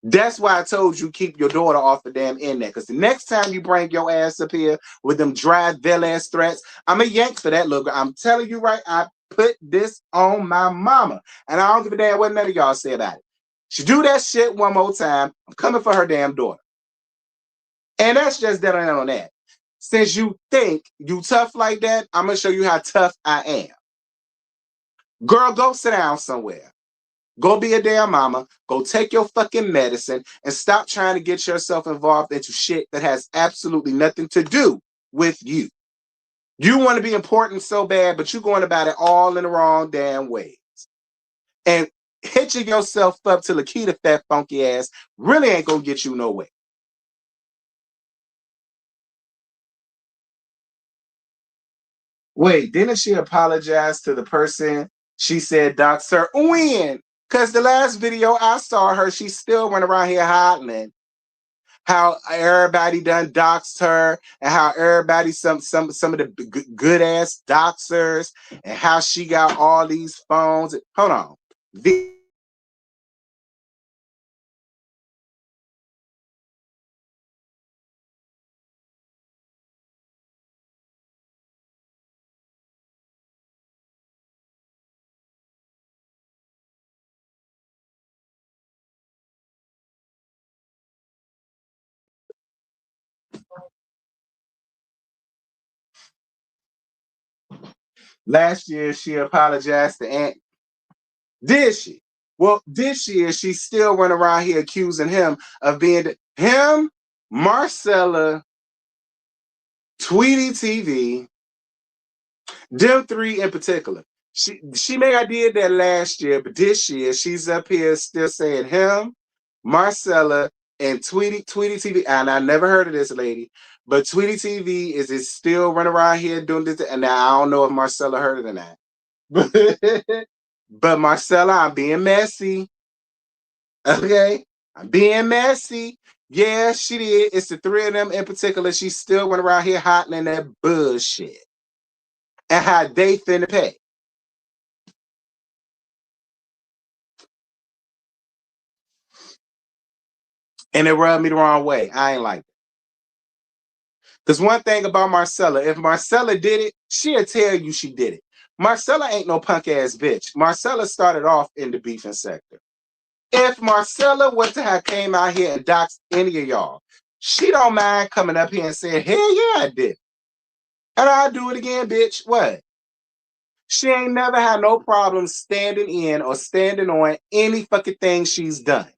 That's why I told you keep your daughter off the damn internet. Because the next time you bring your ass up here with them dry veil ass threats, I'm a yank for that little girl. I'm telling you right, I put this on my mama. And I don't give a damn what none of y'all say about it. She do that shit one more time, I'm coming for her damn daughter. And that's just that on that. Since you think you tough like that, I'm gonna show you how tough I am. Girl, go sit down somewhere. Go be a damn mama. Go take your fucking medicine and stop trying to get yourself involved into shit that has absolutely nothing to do with you. You want to be important so bad, but you're going about it all in the wrong damn ways. And hitching yourself up to Lakita fat funky ass really ain't gonna get you nowhere. Wait, didn't she apologize to the person she said, Doc Sir? When? Because the last video I saw her, she still went around here hollering how everybody done doxed her, and how everybody some of the good ass doxers, and how she got all these phones. Hold on. Last year she apologized to Aunt. Did she? Well, this year she's still running around here accusing him of being him, Marcella, Tweety TV, them three in particular. She may have did that last year, but this year she's up here still saying him, Marcella, and Tweety TV. And I never heard of this lady, but Tweety TV is still running around here doing this. And now I don't know if Marcella heard it or not. But Marcella, I'm being messy. Okay, I'm being messy. Yeah, she did. It's the three of them in particular. She still went around here hotling that bullshit. And how they finna pay. And it rubbed me the wrong way. I ain't like it. Because one thing about Marcella, if Marcella did it, she'll tell you she did it. Marcella ain't no punk ass bitch. Marcella started off in the beefing sector. If Marcella was to have came out here and doxed any of y'all, she don't mind coming up here and saying, hell yeah, I did. And I'll do it again, bitch. What? She ain't never had no problem standing in or standing on any fucking thing she's done.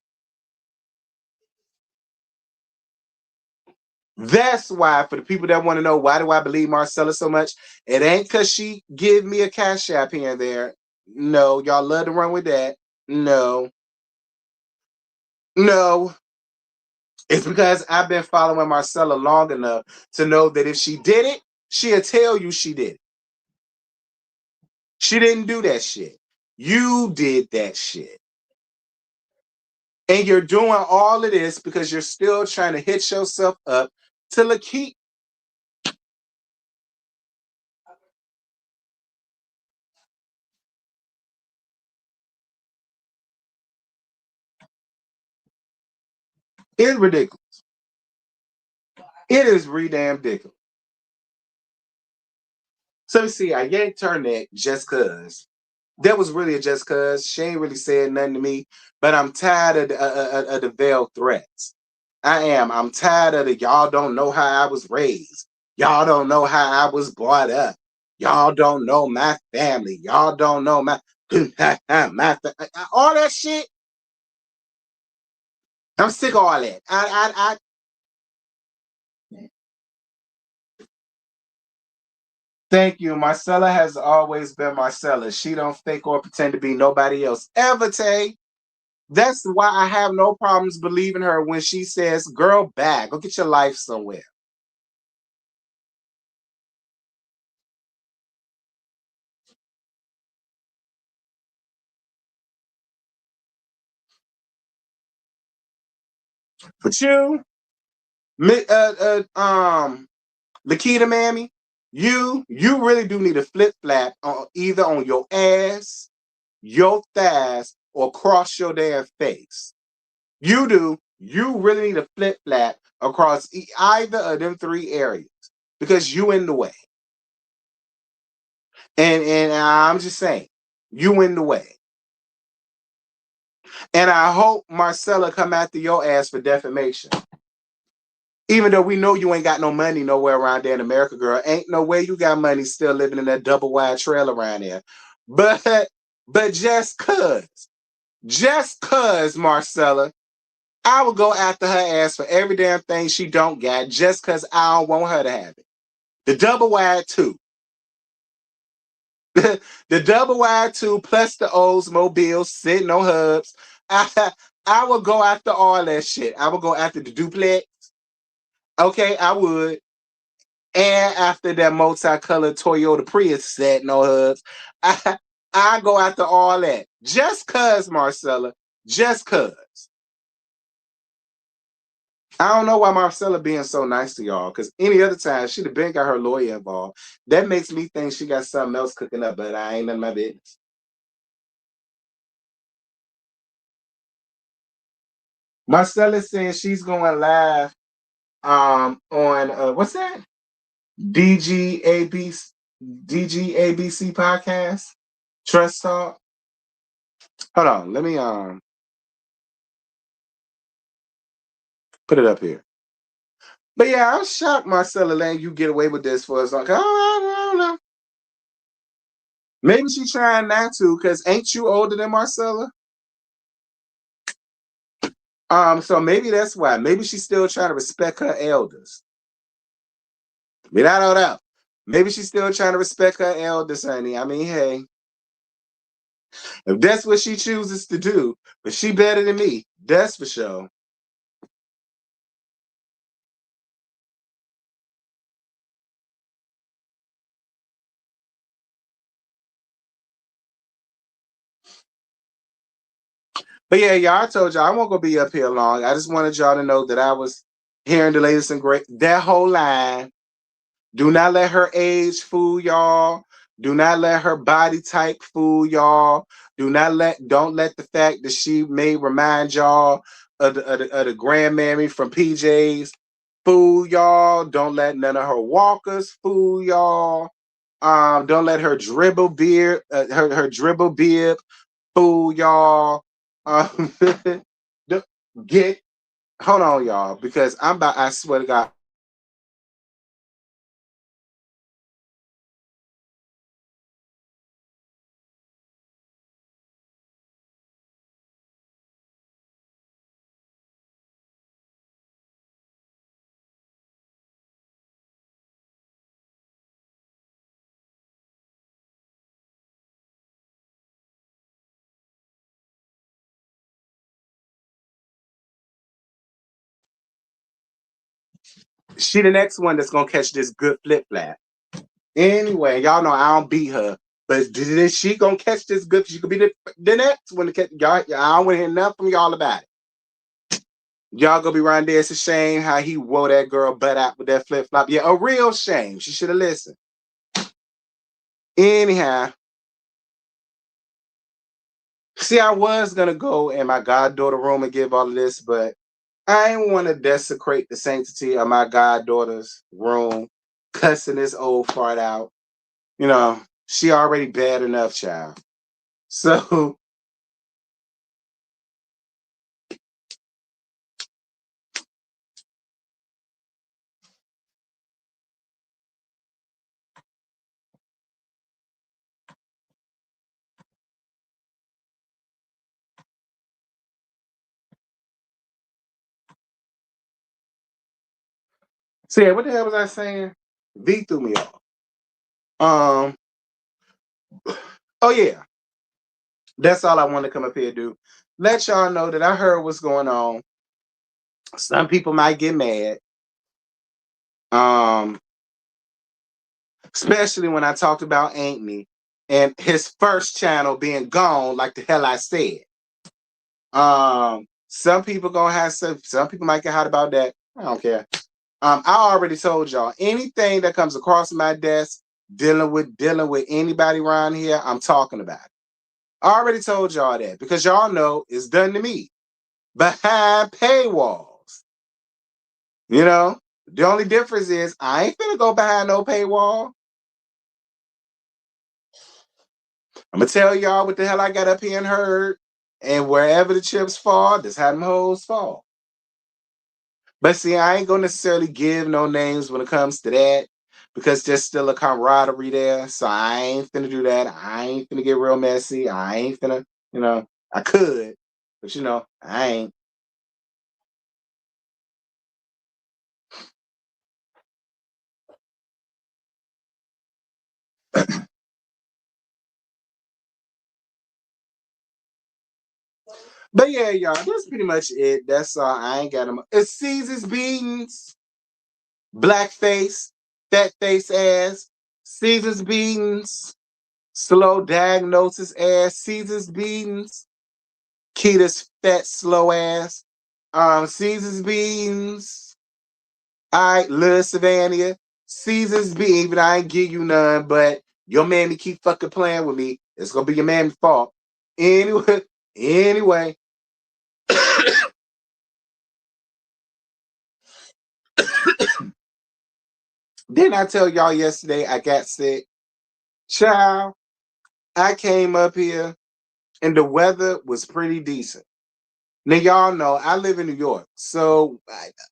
That's why, for the people that want to know why do I believe Marcella so much, it ain't because she give me a cash app here and there. No, y'all love to run with that. No. No. It's because I've been following Marcella long enough to know that if she did it, she'll tell you she did it. She didn't do that shit. You did that shit. And you're doing all of this because you're still trying to hitch yourself up to Lakeith. It's ridiculous. It is re-damn ridiculous. So you see, I yanked her neck just cause. That was really a just cause. She ain't really said nothing to me, but I'm tired of the veiled threats. I am. I'm tired of the y'all don't know how I was raised. Y'all don't know how I was brought up. Y'all don't know my family. Y'all don't know my all that shit. I'm sick of all that. Thank you. Marcella has always been Marcella. She don't fake or pretend to be nobody else. Ever, Tay. That's why I have no problems believing her when she says, girl, back. Go get your life somewhere. But you, Lakita Mammy, you really do need a flip flap on either on your ass, your thighs, or cross your damn face. You do. You really need a flip flap across either of them three areas because you in the way. And I'm just saying, you in the way. And I hope Marcella come after your ass for defamation. Even though we know you ain't got no money nowhere around there in America, girl. Ain't no way you got money still living in that double wide trailer around there. But but just cause, Marcella, I would go after her ass for every damn thing she don't got just cause I don't want her to have it. The double wide too. The double wide two plus the Oldsmobile sitting on hubs. I would go after all that shit. I would go after the duplex. Okay, I would. And after that multicolored Toyota Prius sitting on hubs, I go after all that. Just cause, Marcella. Just cause. I don't know why Marcella being so nice to y'all, because any other time she'd have been got her lawyer involved. That makes me think she got something else cooking up, but I ain't none of my business. Marcella says she's going live on what's that? DGAB DGABC podcast. Trust Talk. Hold on, let me put it up here. But yeah, I'm shocked Marcella letting you get away with this for as long. I don't know. Maybe she's trying not to, because ain't you older than Marcella? So maybe that's why. Maybe she's still trying to respect her elders. I mean, I don't know. Maybe she's still trying to respect her elders, honey. I mean, hey, if that's what she chooses to do, but she better than me. That's for sure. But yeah, y'all, I told y'all I won't go be up here long. I just wanted y'all to know that I was hearing the latest and great. That whole line. Do not let her age fool y'all. Do not let her body type fool y'all. Don't let the fact that she may remind y'all of the grandmammy from PJs fool y'all. Don't let none of her walkers fool y'all. Don't let her dribble beard, her dribble bib fool y'all. Um, get hold on, y'all, because I swear to God. She the next one that's gonna catch this good flip flap. Anyway, y'all know I don't beat her, but is she gonna catch this good? She could be the next one to catch y'all. I don't want to hear nothing from y'all about it. Y'all gonna be around there. It's a shame how he wore that girl butt out with that flip flop. Yeah, a real shame. She should have listened. Anyhow, see, I was gonna go in my goddaughter room and give all of this, but I ain't want to desecrate the sanctity of my goddaughter's room, cussing this old fart out. You know, she already bad enough, child. So, see, what the hell was I saying? V threw me off. Um, oh yeah, that's all I want to come up here and do. Let y'all know that I heard what's going on. Some people might get mad. Um, especially when I talked about Ain't Me and his first channel being gone, like the hell I said. Some people gonna have some people might get hot about that. I don't care. I already told y'all anything that comes across my desk dealing with anybody around here, I'm talking about it. I already told y'all that because y'all know it's done to me behind paywalls. You know, the only difference is I ain't finna go behind no paywall. I'm gonna tell y'all what the hell I got up here and heard, and wherever the chips fall, that's how them hoes fall. But see, I ain't gonna necessarily give no names when it comes to that because there's still a camaraderie there. So I ain't finna do that. I ain't finna get real messy. I ain't finna, I could, but I ain't. But yeah, y'all, that's pretty much it. That's all. I ain't got them. It's Caesar's beatings, blackface, fat face ass, Caesar's beatings, slow diagnosis ass, Caesar's beatings, Keita's fat slow ass, Caesar's beans. All right, Lil Savannah, Caesar's beans. Even I ain't give you none, but your mammy keep fucking playing with me. It's gonna be your mammy's fault. Anyway, anyway. Didn't I tell y'all yesterday I got sick? Child, I came up here and the weather was pretty decent. Now y'all know I live in New York, so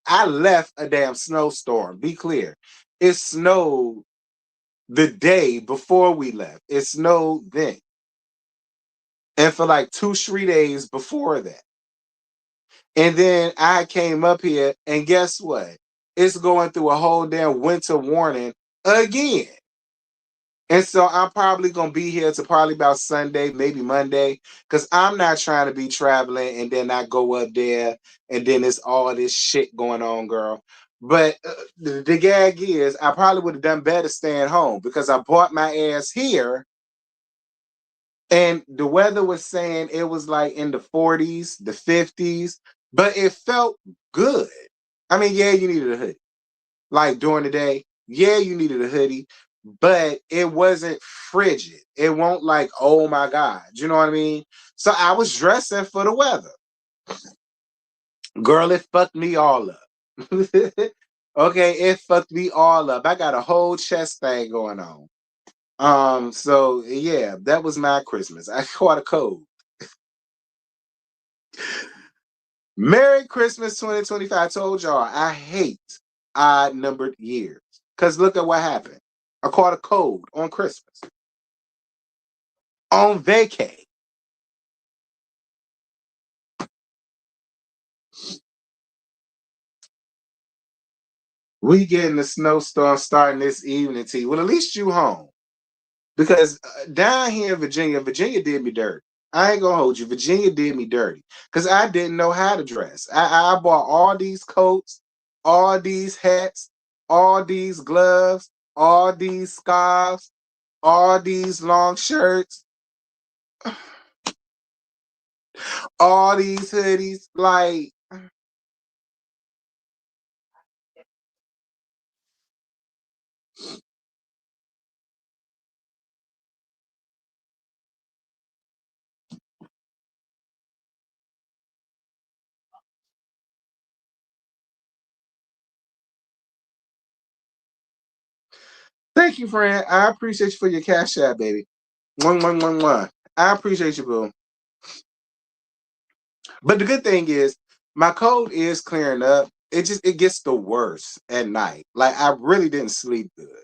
I left a damn snowstorm. Be clear, it snowed the day before we left. It snowed then. And for like 2, 3 days before that. And then I came up here, and guess what? It's going through a whole damn winter warning again. And so I'm probably gonna be here to probably about Sunday, maybe Monday, because I'm not trying to be traveling and then I go up there and then it's all this shit going on, girl. But the gag is, I probably would have done better staying home because I bought my ass here, and the weather was saying it was like in the 40s, the 50s, but it felt good. I mean, yeah, you needed a hoodie. Like during the day, yeah, you needed a hoodie, but it wasn't frigid. It won't like, oh my God. You know what I mean? So I was dressing for the weather. Girl, it fucked me all up. Okay, it fucked me all up. I got a whole chest thing going on. So yeah, that was my Christmas. I caught a cold. Merry Christmas 2025. I told y'all I hate odd numbered years. Because look at what happened. I caught a cold on Christmas. On vacay. We getting the snowstorm starting this evening, T. Well, at least you home. Because down here in Virginia, Virginia did me dirty. I ain't gonna hold you. Virginia did me dirty. Because I didn't know how to dress. I bought all these coats, all these hats, all these gloves, all these scarves, all these long shirts, all these hoodies. Like, thank you, friend. I appreciate you for your cash app, baby. One, one, one, one. I appreciate you, boo. But the good thing is, my cold is clearing up. It gets the worst at night. Like I really didn't sleep good.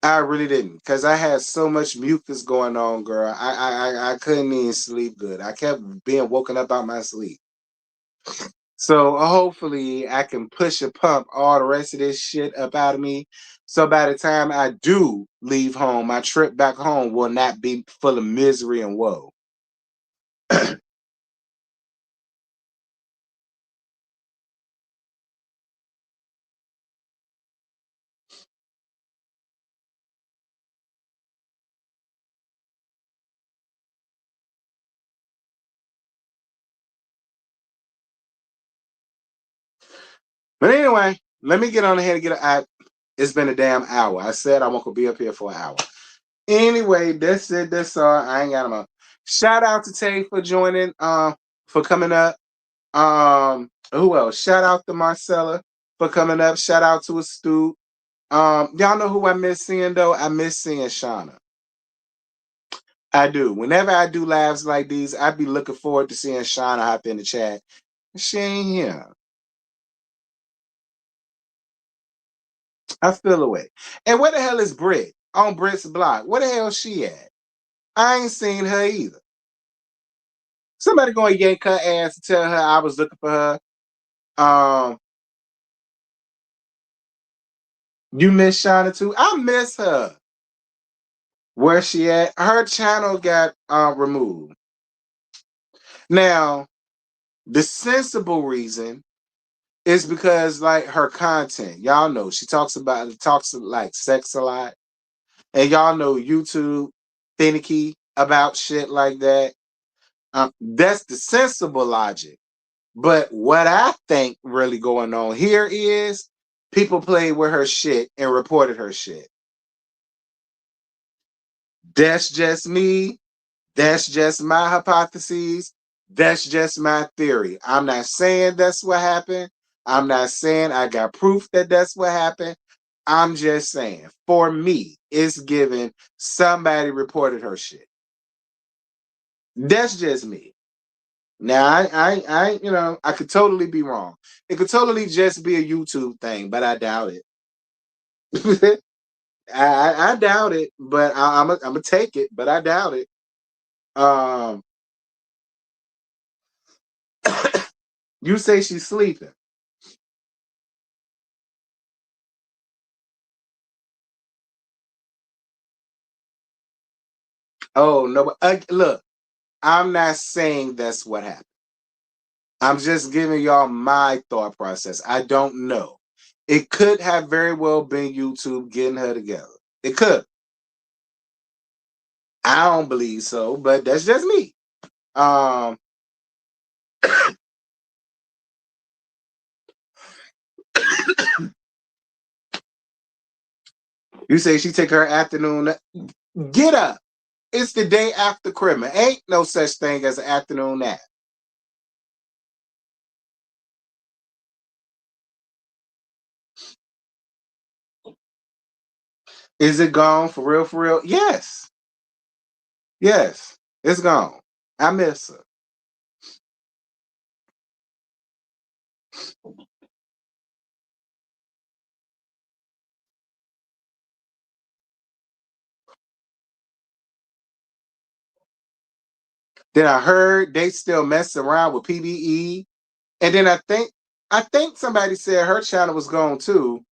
I really didn't, because I had so much mucus going on, girl. I couldn't even sleep good. I kept being woken up out my sleep. So hopefully I can push a pump all the rest of this shit up out of me. So by the time I do leave home, my trip back home will not be full of misery and woe. But anyway, let me get on ahead and it's been a damn hour. I said I won't be up here for an hour. Anyway, that's it. That's all. I ain't got them up. Shout out to Tay for joining, for coming up. Who else? Shout out to Marcella for coming up. Shout out to Astute. Y'all know who I miss seeing though? I miss seeing Shauna. I do. Whenever I do lives like these, I be looking forward to seeing Shauna hop in the chat. She ain't here. I feel away. And where the hell is Britt? On Britt's block. Where the hell she at? I ain't seen her either. Somebody gonna yank her ass and tell her I was looking for her. Um, you miss Shauna too? I miss her. Where she at? Her channel got removed. Now, the sensible reason is because like her content, y'all know she talks like sex a lot. And y'all know YouTube finicky about shit like that. That's the sensible logic. But what I think really going on here is people played with her shit and reported her shit. That's just me. That's just my hypotheses. That's just my theory. I'm not saying that's what happened. I'm not saying I got proof that that's what happened. I'm just saying, for me, it's given somebody reported her shit. That's just me. Now, I could totally be wrong. It could totally just be a YouTube thing, but I doubt it. I doubt it, but I'm gonna take it, but I doubt it. Um, you say she's sleeping. Oh no, but look, I'm not saying that's what happened. I'm just giving y'all my thought process. I don't know. It could have very well been YouTube getting her together. It could. I don't believe so, but that's just me. Um, you say she take her afternoon. Get up. It's the day after Christmas. Ain't no such thing as an afternoon nap. Is it gone for real? For real? Yes. Yes. It's gone. I miss her. Then I heard they still messing around with PBE. And then I think somebody said her channel was gone too.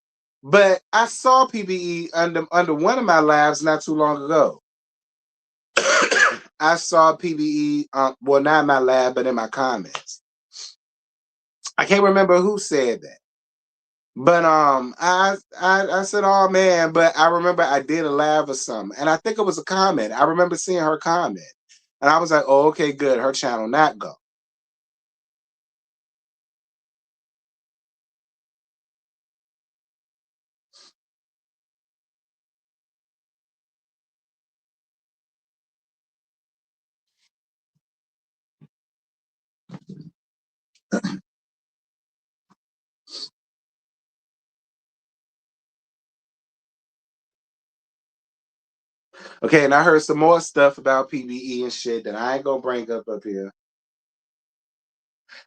But I saw PBE under one of my lives not too long ago. I saw PBE, well, not in my lab, but in my comments. I can't remember who said that. But I said, oh man, but I remember I did a live or something. And I think it was a comment. I remember seeing her comment. And I was like, oh, okay, good. Her channel not go. Okay, and I heard some more stuff about PBE and shit that I ain't gonna bring up here.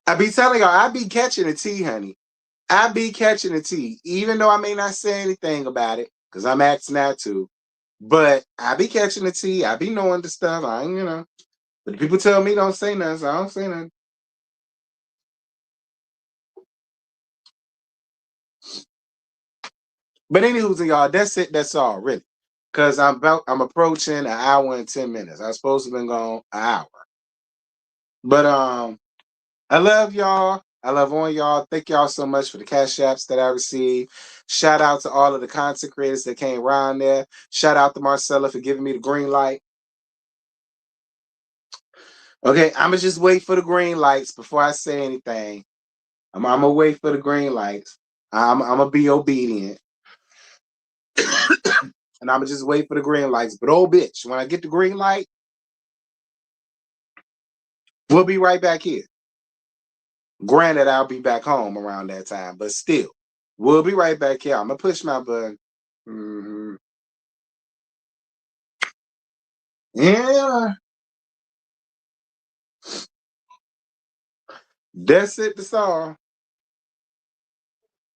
I be telling y'all, I be catching the tea, honey. I be catching the tea, even though I may not say anything about it, because I'm asking not to. But I be catching the tea. I be knowing the stuff. I ain't, But people tell me don't say nothing, so I don't say nothing. But anywho's y'all, that's it. That's all, really. Cause I'm approaching an hour and 10 minutes. I was supposed to have been gone an hour. But I love y'all. I love on y'all. Thank y'all so much for the cash apps that I received. Shout out to all of the content creators that came around there. Shout out to Marcella for giving me the green light. Okay, I'ma just wait for the green lights before I say anything. I'm gonna wait for the green lights. I'm gonna be obedient. And I'm gonna just wait for the green lights. But oh bitch, when I get the green light, we'll be right back here. Granted, I'll be back home around that time, but still, we'll be right back here. I'm gonna push my button. Mm-hmm. Yeah, that's it. That's all.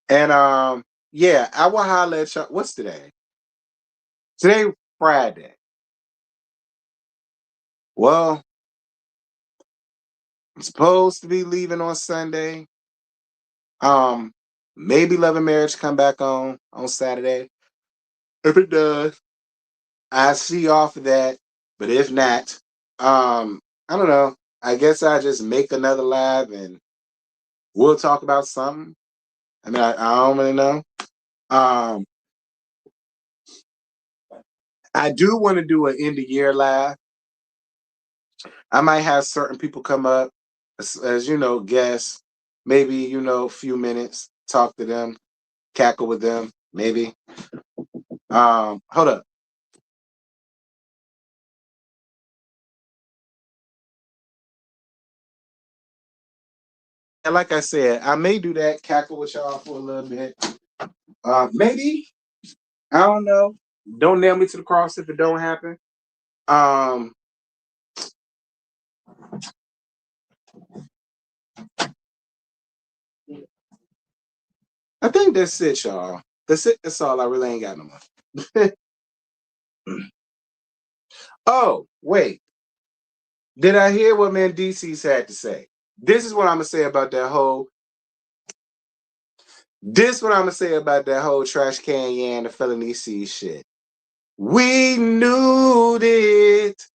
And yeah, I will holler at y'all. What's today? Today, Friday. Well, I'm supposed to be leaving on Sunday. Um, maybe Love and Marriage come back on Saturday. If it does, I see off of that. But if not, I don't know. I guess I just make another live and we'll talk about something. I mean, I don't really know. Um, I do want to do an end of year live. I might have certain people come up as guests. Maybe a few minutes, talk to them, cackle with them. Maybe. Hold up. And like I said, I may do that, cackle with y'all for a little bit. Maybe. I don't know. Don't nail me to the cross if it don't happen. Um, I think that's it, y'all. That's it. That's all. I really ain't got no more. Oh, wait. Did I hear what Mendices had to say? This is what I'm gonna say about that whole. This what I'm gonna say about that whole trash can Yan the felony C shit. We knew it.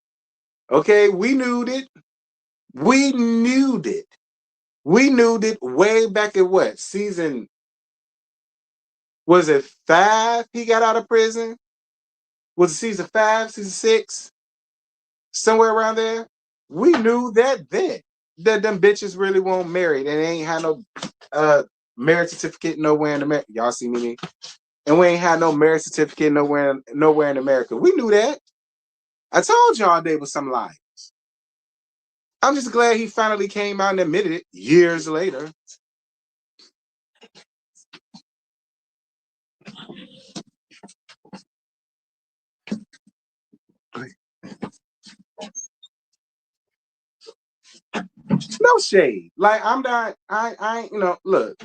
Okay, we knew it. We knew it. We knew it way back at what season? Was it 5? He got out of prison. Was it season 5, season 6, somewhere around there? We knew that then that them bitches really won't marry. They ain't had no marriage certificate nowhere in America. Y'all see me? And we ain't had no marriage certificate nowhere in America. We knew that. I told y'all they was some lies. I'm just glad he finally came out and admitted it years later. No shade. Like I'm not. I. Look.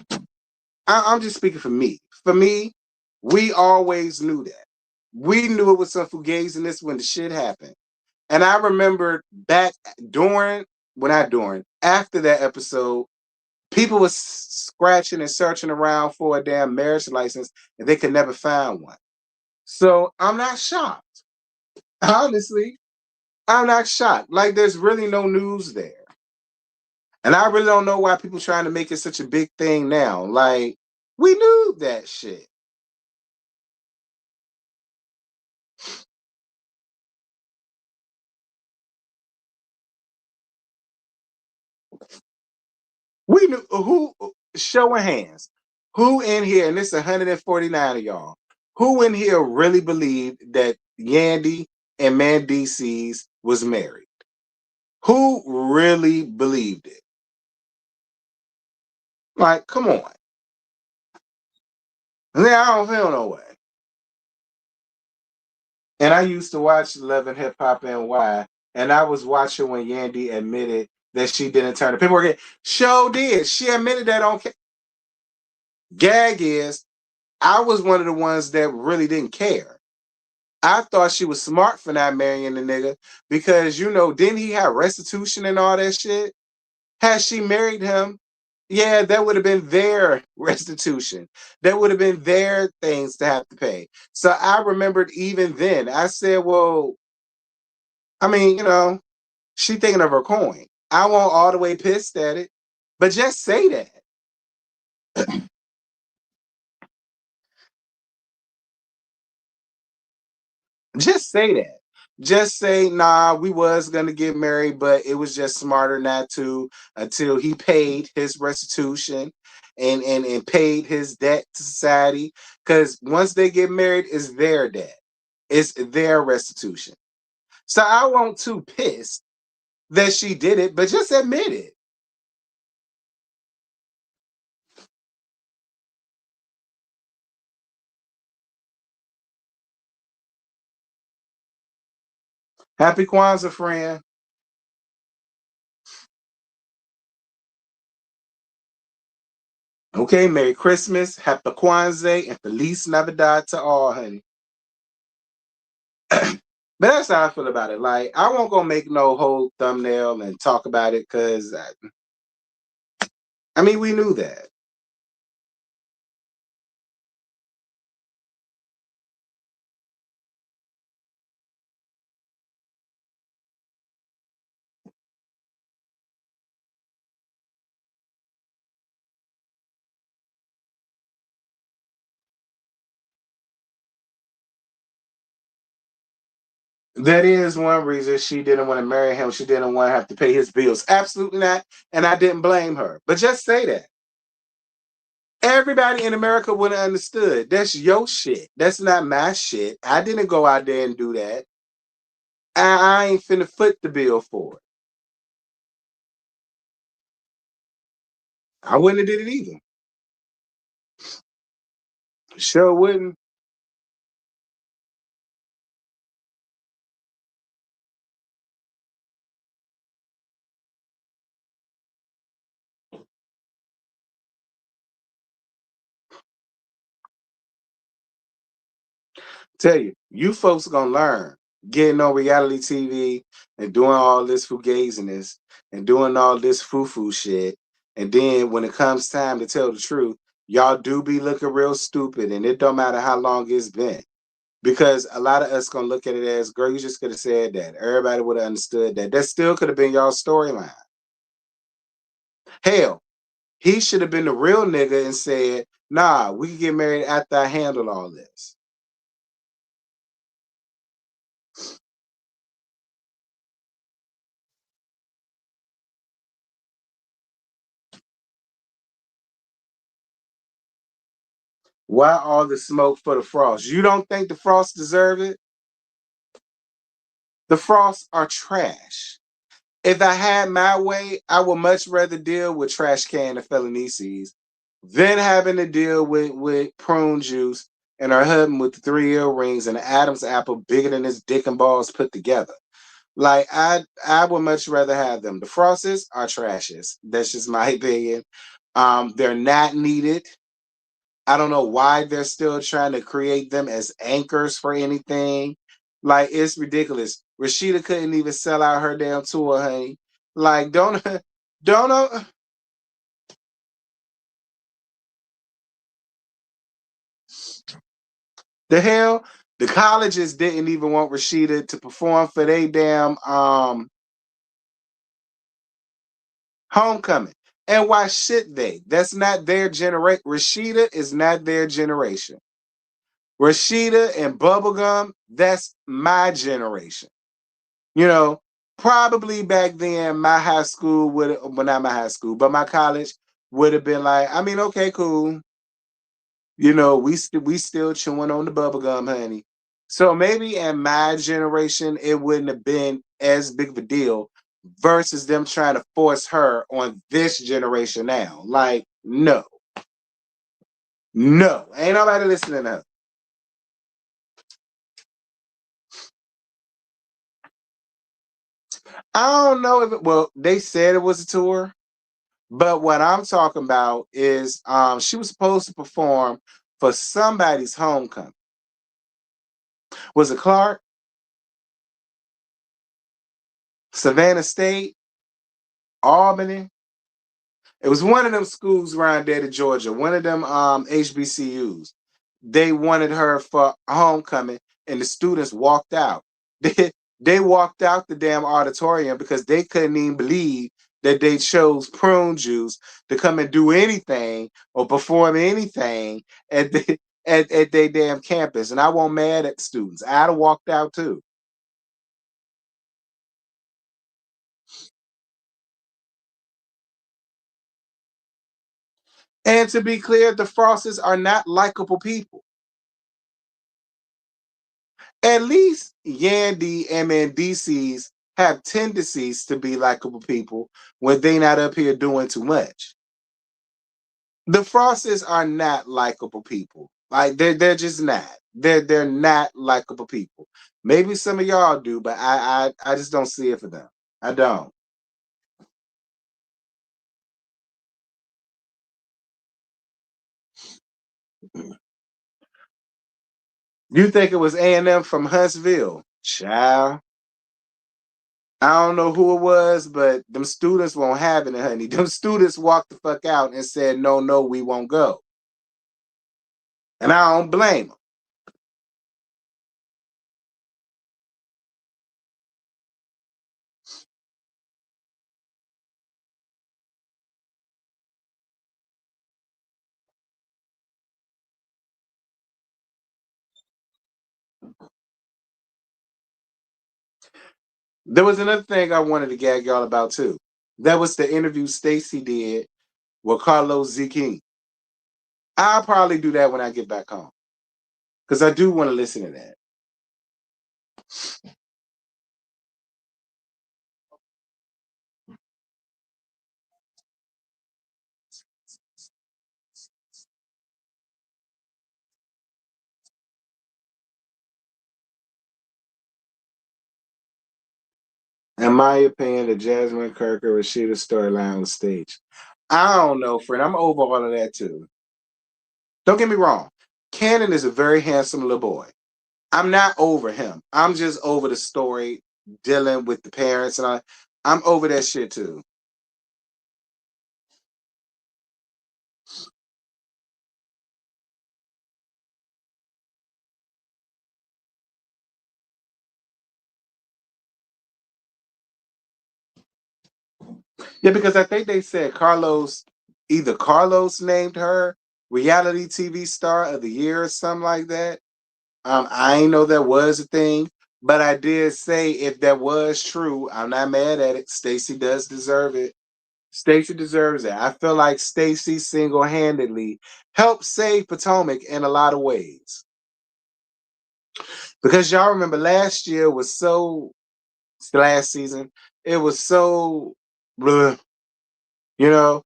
I'm just speaking for me. For me, we always knew that. We knew it was some fugaziness when the shit happened. And I remember back during, well, not during, after that episode, people was scratching and searching around for a damn marriage license and they could never find one. So I'm not shocked. Honestly, I'm not shocked. Like there's really no news there. And I really don't know why people trying to make it such a big thing now. Like, we knew that shit. We knew who, show of hands, who in here, and this 149 of y'all, who in here really believed that Yandy and Mandices was married? Who really believed it? Like, come on. I don't feel no way. And I used to watch Love and Hip Hop NY, and I was watching when Yandy admitted that she didn't turn the paperwork in. Show did. She admitted that on gag is I was one of the ones that really didn't care. I thought she was smart for not marrying the nigga because didn't he have restitution and all that shit? Had she married him, yeah, that would have been their restitution. That would have been their things to have to pay. So I remembered even then, I said, well, I mean, she thinking of her coin. I won't all the way pissed at it, but just say that. Just say that. Just say, nah, we was gonna get married, but it was just smarter not to until he paid his restitution and paid his debt to society. Because once they get married, it's their debt. It's their restitution. So I won't too pissed that she did it, but just admit it. Happy Kwanzaa, friend. Okay, Merry Christmas, Happy Kwanzaa, and Feliz Navidad to all, honey. But that's how I feel about it. Like, I won't go make no whole thumbnail and talk about it because, I mean, we knew that. That is one reason she didn't want to marry him. She didn't want to have to pay his bills. Absolutely not. And I didn't blame her. But just say that. Everybody in America would have understood. That's your shit. That's not my shit. I didn't go out there and do that. I ain't finna foot the bill for it. I wouldn't have did it either. Sure wouldn't. Tell you, you folks gonna learn getting on reality TV and doing all this fugaziness and doing all this foo-foo shit. And then when it comes time to tell the truth, y'all do be looking real stupid, and it don't matter how long it's been. Because a lot of us gonna look at it as, girl, you just could have said that. Everybody would have understood that. That still could have been y'all's storyline. Hell, he should have been the real nigga and said, nah, we can get married after I handle all this. Why all the smoke for the Frost? You don't think the Frost deserve it? The Frosts are trash. If I had my way, I would much rather deal with Trash Can and Felonices than having to deal with prune juice and her husband with the 3 earrings and an Adam's apple bigger than his dick and balls put together. Like I would much rather have them. The Frosts are trashes. That's just my opinion. They're not needed. I don't know why they're still trying to create them as anchors for anything. Like, it's ridiculous. Rashida couldn't even sell out her damn tour, honey. Like, don't know. The hell? The colleges didn't even want Rashida to perform for their damn homecoming. And why should they? That's not their generation. Rashida is not their generation. Rashida and Bubblegum, that's my generation. You know, probably back then my high school would, well, not my high school, but my college would have been like, I mean, okay, cool. You know, we still chewing on the bubble gum, honey. So maybe in my generation it wouldn't have been as big of a deal versus them trying to force her on this generation now. Like, no, no, ain't nobody listening to her. I don't know if well, they said it was a tour. But what I'm talking about is she was supposed to perform for somebody's homecoming. Was it Clark? Savannah State? Albany? It was one of them schools around there to Georgia, one of them HBCUs. They wanted her for homecoming, and the students walked out. They walked out the damn auditorium because they couldn't even believe that they chose prune juice to come and do anything or perform anything at the at their damn campus. And I wasn't mad at the students. I'd have walked out too. And to be clear, the Frosties are not likable people. At least Yandy and MNDCs have tendencies to be likable people when they not up here doing too much. The Frosties are not likable people. Like they're just not. They're not likable people. Maybe some of y'all do, but I just don't see it for them. I don't. You think it was A&M from Huntsville? Child. I don't know who it was, but them students won't have it, honey. Them students walked the fuck out and said, no, no, we won't go. And I don't blame them. There was another thing I wanted to gag y'all about too. That was the interview Stacy did with Carlos Z. King. I'll probably do that when I get back home. Because I do want to listen to that. In my opinion, the Jasmine Kirk or Rashida storyline was staged. I don't know, friend. I'm over all of that too. Don't get me wrong. Cannon is a very handsome little boy. I'm not over him. I'm just over the story dealing with the parents and I'm over that shit too. Yeah, because I think they said either Carlos named her reality TV star of the year or something like that. I ain't know that was a thing, but I did say if that was true, I'm not mad at it. Stacey does deserve it. Stacey deserves it. I feel like Stacey single-handedly helped save Potomac in a lot of ways. Because y'all remember last year was last season, it was so, bleh, you know,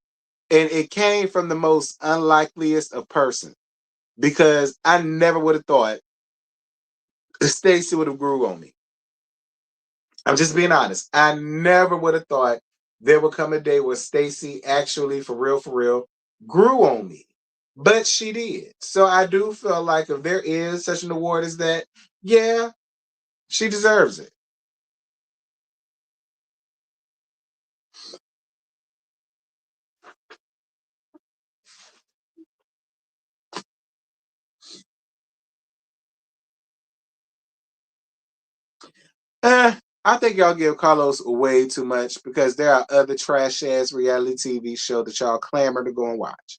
and it came from the most unlikeliest of person. Because I never would have thought Stacey would have grew on me. I'm just being honest. I never would have thought there would come a day where Stacey actually, for real, grew on me. But she did. So I do feel like if there is such an award as that, yeah, she deserves it. I think y'all give Carlos way too much because there are other trash ass reality TV show that y'all clamor to go and watch.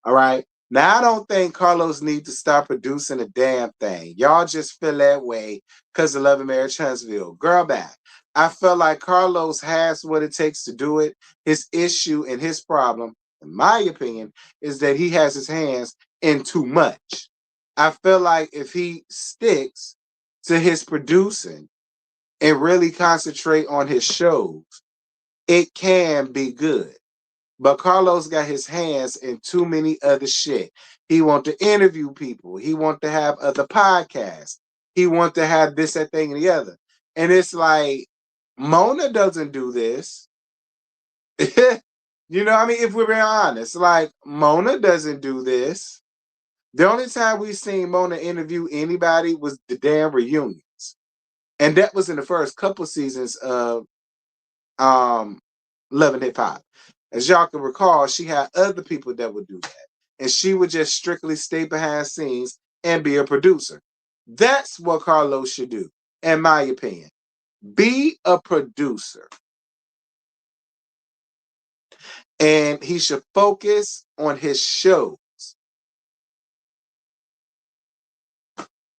All right. Now I don't think Carlos needs to stop producing a damn thing. Y'all just feel that way because of Love and Marriage Huntsville. Girl back. I feel like Carlos has what it takes to do it. His issue and his problem, in my opinion, is that he has his hands in too much. I feel like if he sticks to his producing and really concentrate on his shows, it can be good. But Carlos got his hands in too many other shit. He want to interview people. He want to have other podcasts. He want to have this, that, thing, and the other. And it's like, Mona doesn't do this. You know, I mean, if we're being honest, like, Mona doesn't do this. The only time we've seen Mona interview anybody was the damn reunions. And that was in the first couple seasons of um, Love and Hip Hop. As y'all can recall, she had other people that would do that. And she would just strictly stay behind scenes and be a producer. That's what Carlos should do, in my opinion. Be a producer. And he should focus on his shows.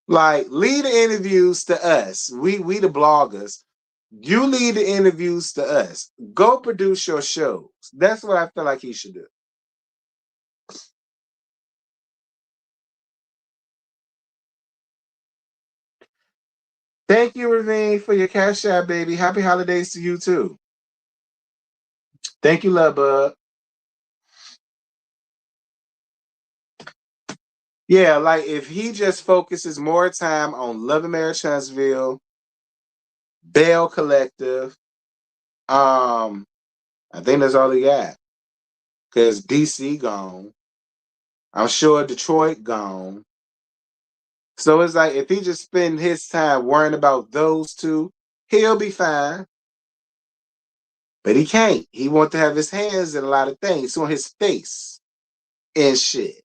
Like, lead the interviews to us. We the bloggers. You lead the interviews to us. Go produce your shows. That's what I feel like he should do. Thank you, Ravine, for your cash app, baby. Happy holidays to you too. Thank you, love bug. Yeah, like if he just focuses more time on Love and Marriage Huntsville, Bell Collective, I think that's all he got. Cause DC gone. I'm sure Detroit gone. So it's like if he just spend his time worrying about those two, he'll be fine. But he can't. He wants to have his hands in a lot of things on his face and shit.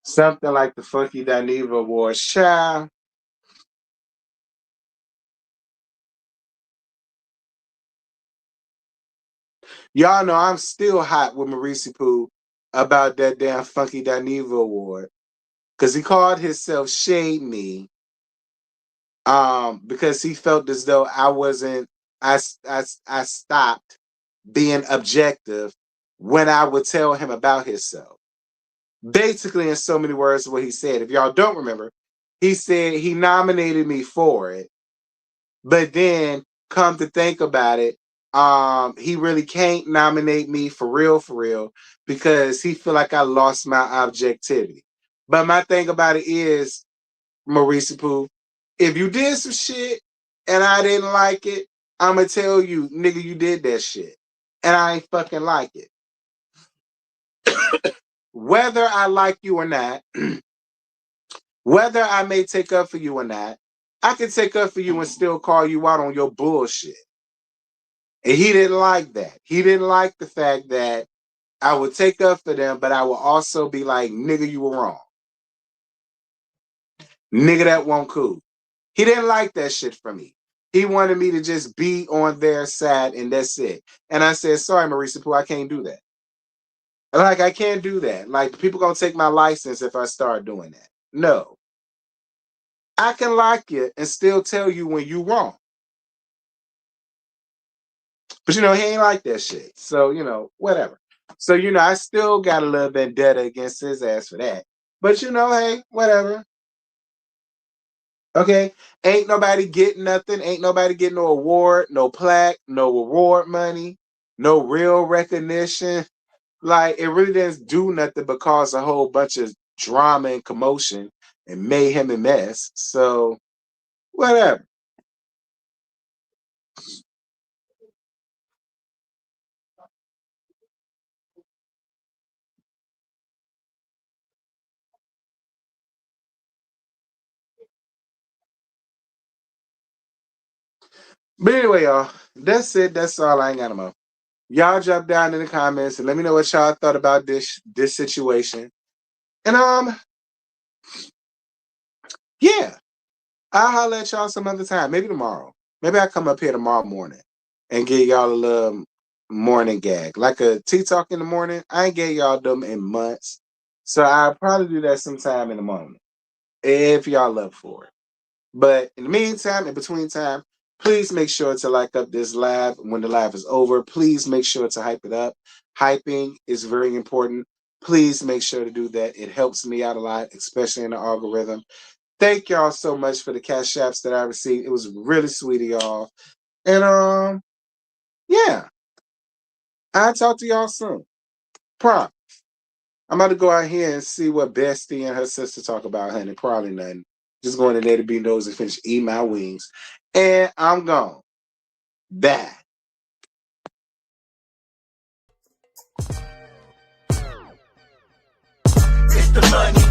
Something like the Funky Dineva Awards. Child, y'all know I'm still hot with Maurice Pooh about that damn Funky Dineva Award. Because he called himself Shade Me because he felt as though I wasn't, I stopped being objective when I would tell him about himself. Basically, in so many words, what he said. If y'all don't remember, he said he nominated me for it, but then come to think about it, he really can't nominate me for real, because he feel like I lost my objectivity. But my thing about it is, Maurice Pooh, if you did some shit and I didn't like it, I'm going to tell you, nigga, you did that shit. And I ain't fucking like it. Whether I like you or not, whether I may take up for you or not, I can take up for you and still call you out on your bullshit. And he didn't like that. He didn't like the fact that I would take up for them, but I would also be like, nigga, you were wrong. Nigga, that won't cool. He didn't like that shit from me. He wanted me to just be on their side and that's it. And I said, sorry, Marisa Pooh, I can't do that. Like, I can't do that. Like, people gonna take my license if I start doing that. No. I can like you and still tell you when you wrong. But, he ain't like that shit. So, whatever. So, I still got a little vendetta against his ass for that. But, hey, whatever. Okay? Ain't nobody getting nothing. Ain't nobody getting no award, no plaque, no reward money, no real recognition. Like, it really didn't do nothing but cause a whole bunch of drama and commotion and mayhem and mess. So, whatever. But anyway, y'all, that's it. That's all. I ain't got no more. Y'all drop down in the comments and let me know what y'all thought about this situation. And yeah, I'll holler at y'all some other time. Maybe tomorrow. Maybe I'll come up here tomorrow morning and give y'all a little morning gag. Like a tea talk in the morning. I ain't gave y'all them in months. So I'll probably do that sometime in the morning. If y'all up for it. But in the meantime, in between time, please make sure to like up this live when the live is over. Please make sure to hype it up. Hyping is very important. Please make sure to do that. It helps me out a lot, especially in the algorithm. Thank y'all so much for the cash apps that I received. It was really sweet of y'all. And yeah, I'll talk to y'all soon. Prom. I'm about to go out here and see what Bestie and her sister talk about, honey. Probably nothing. Just going in there to be nosy and finish eating my wings. And I'm gone. Bye. It's the money.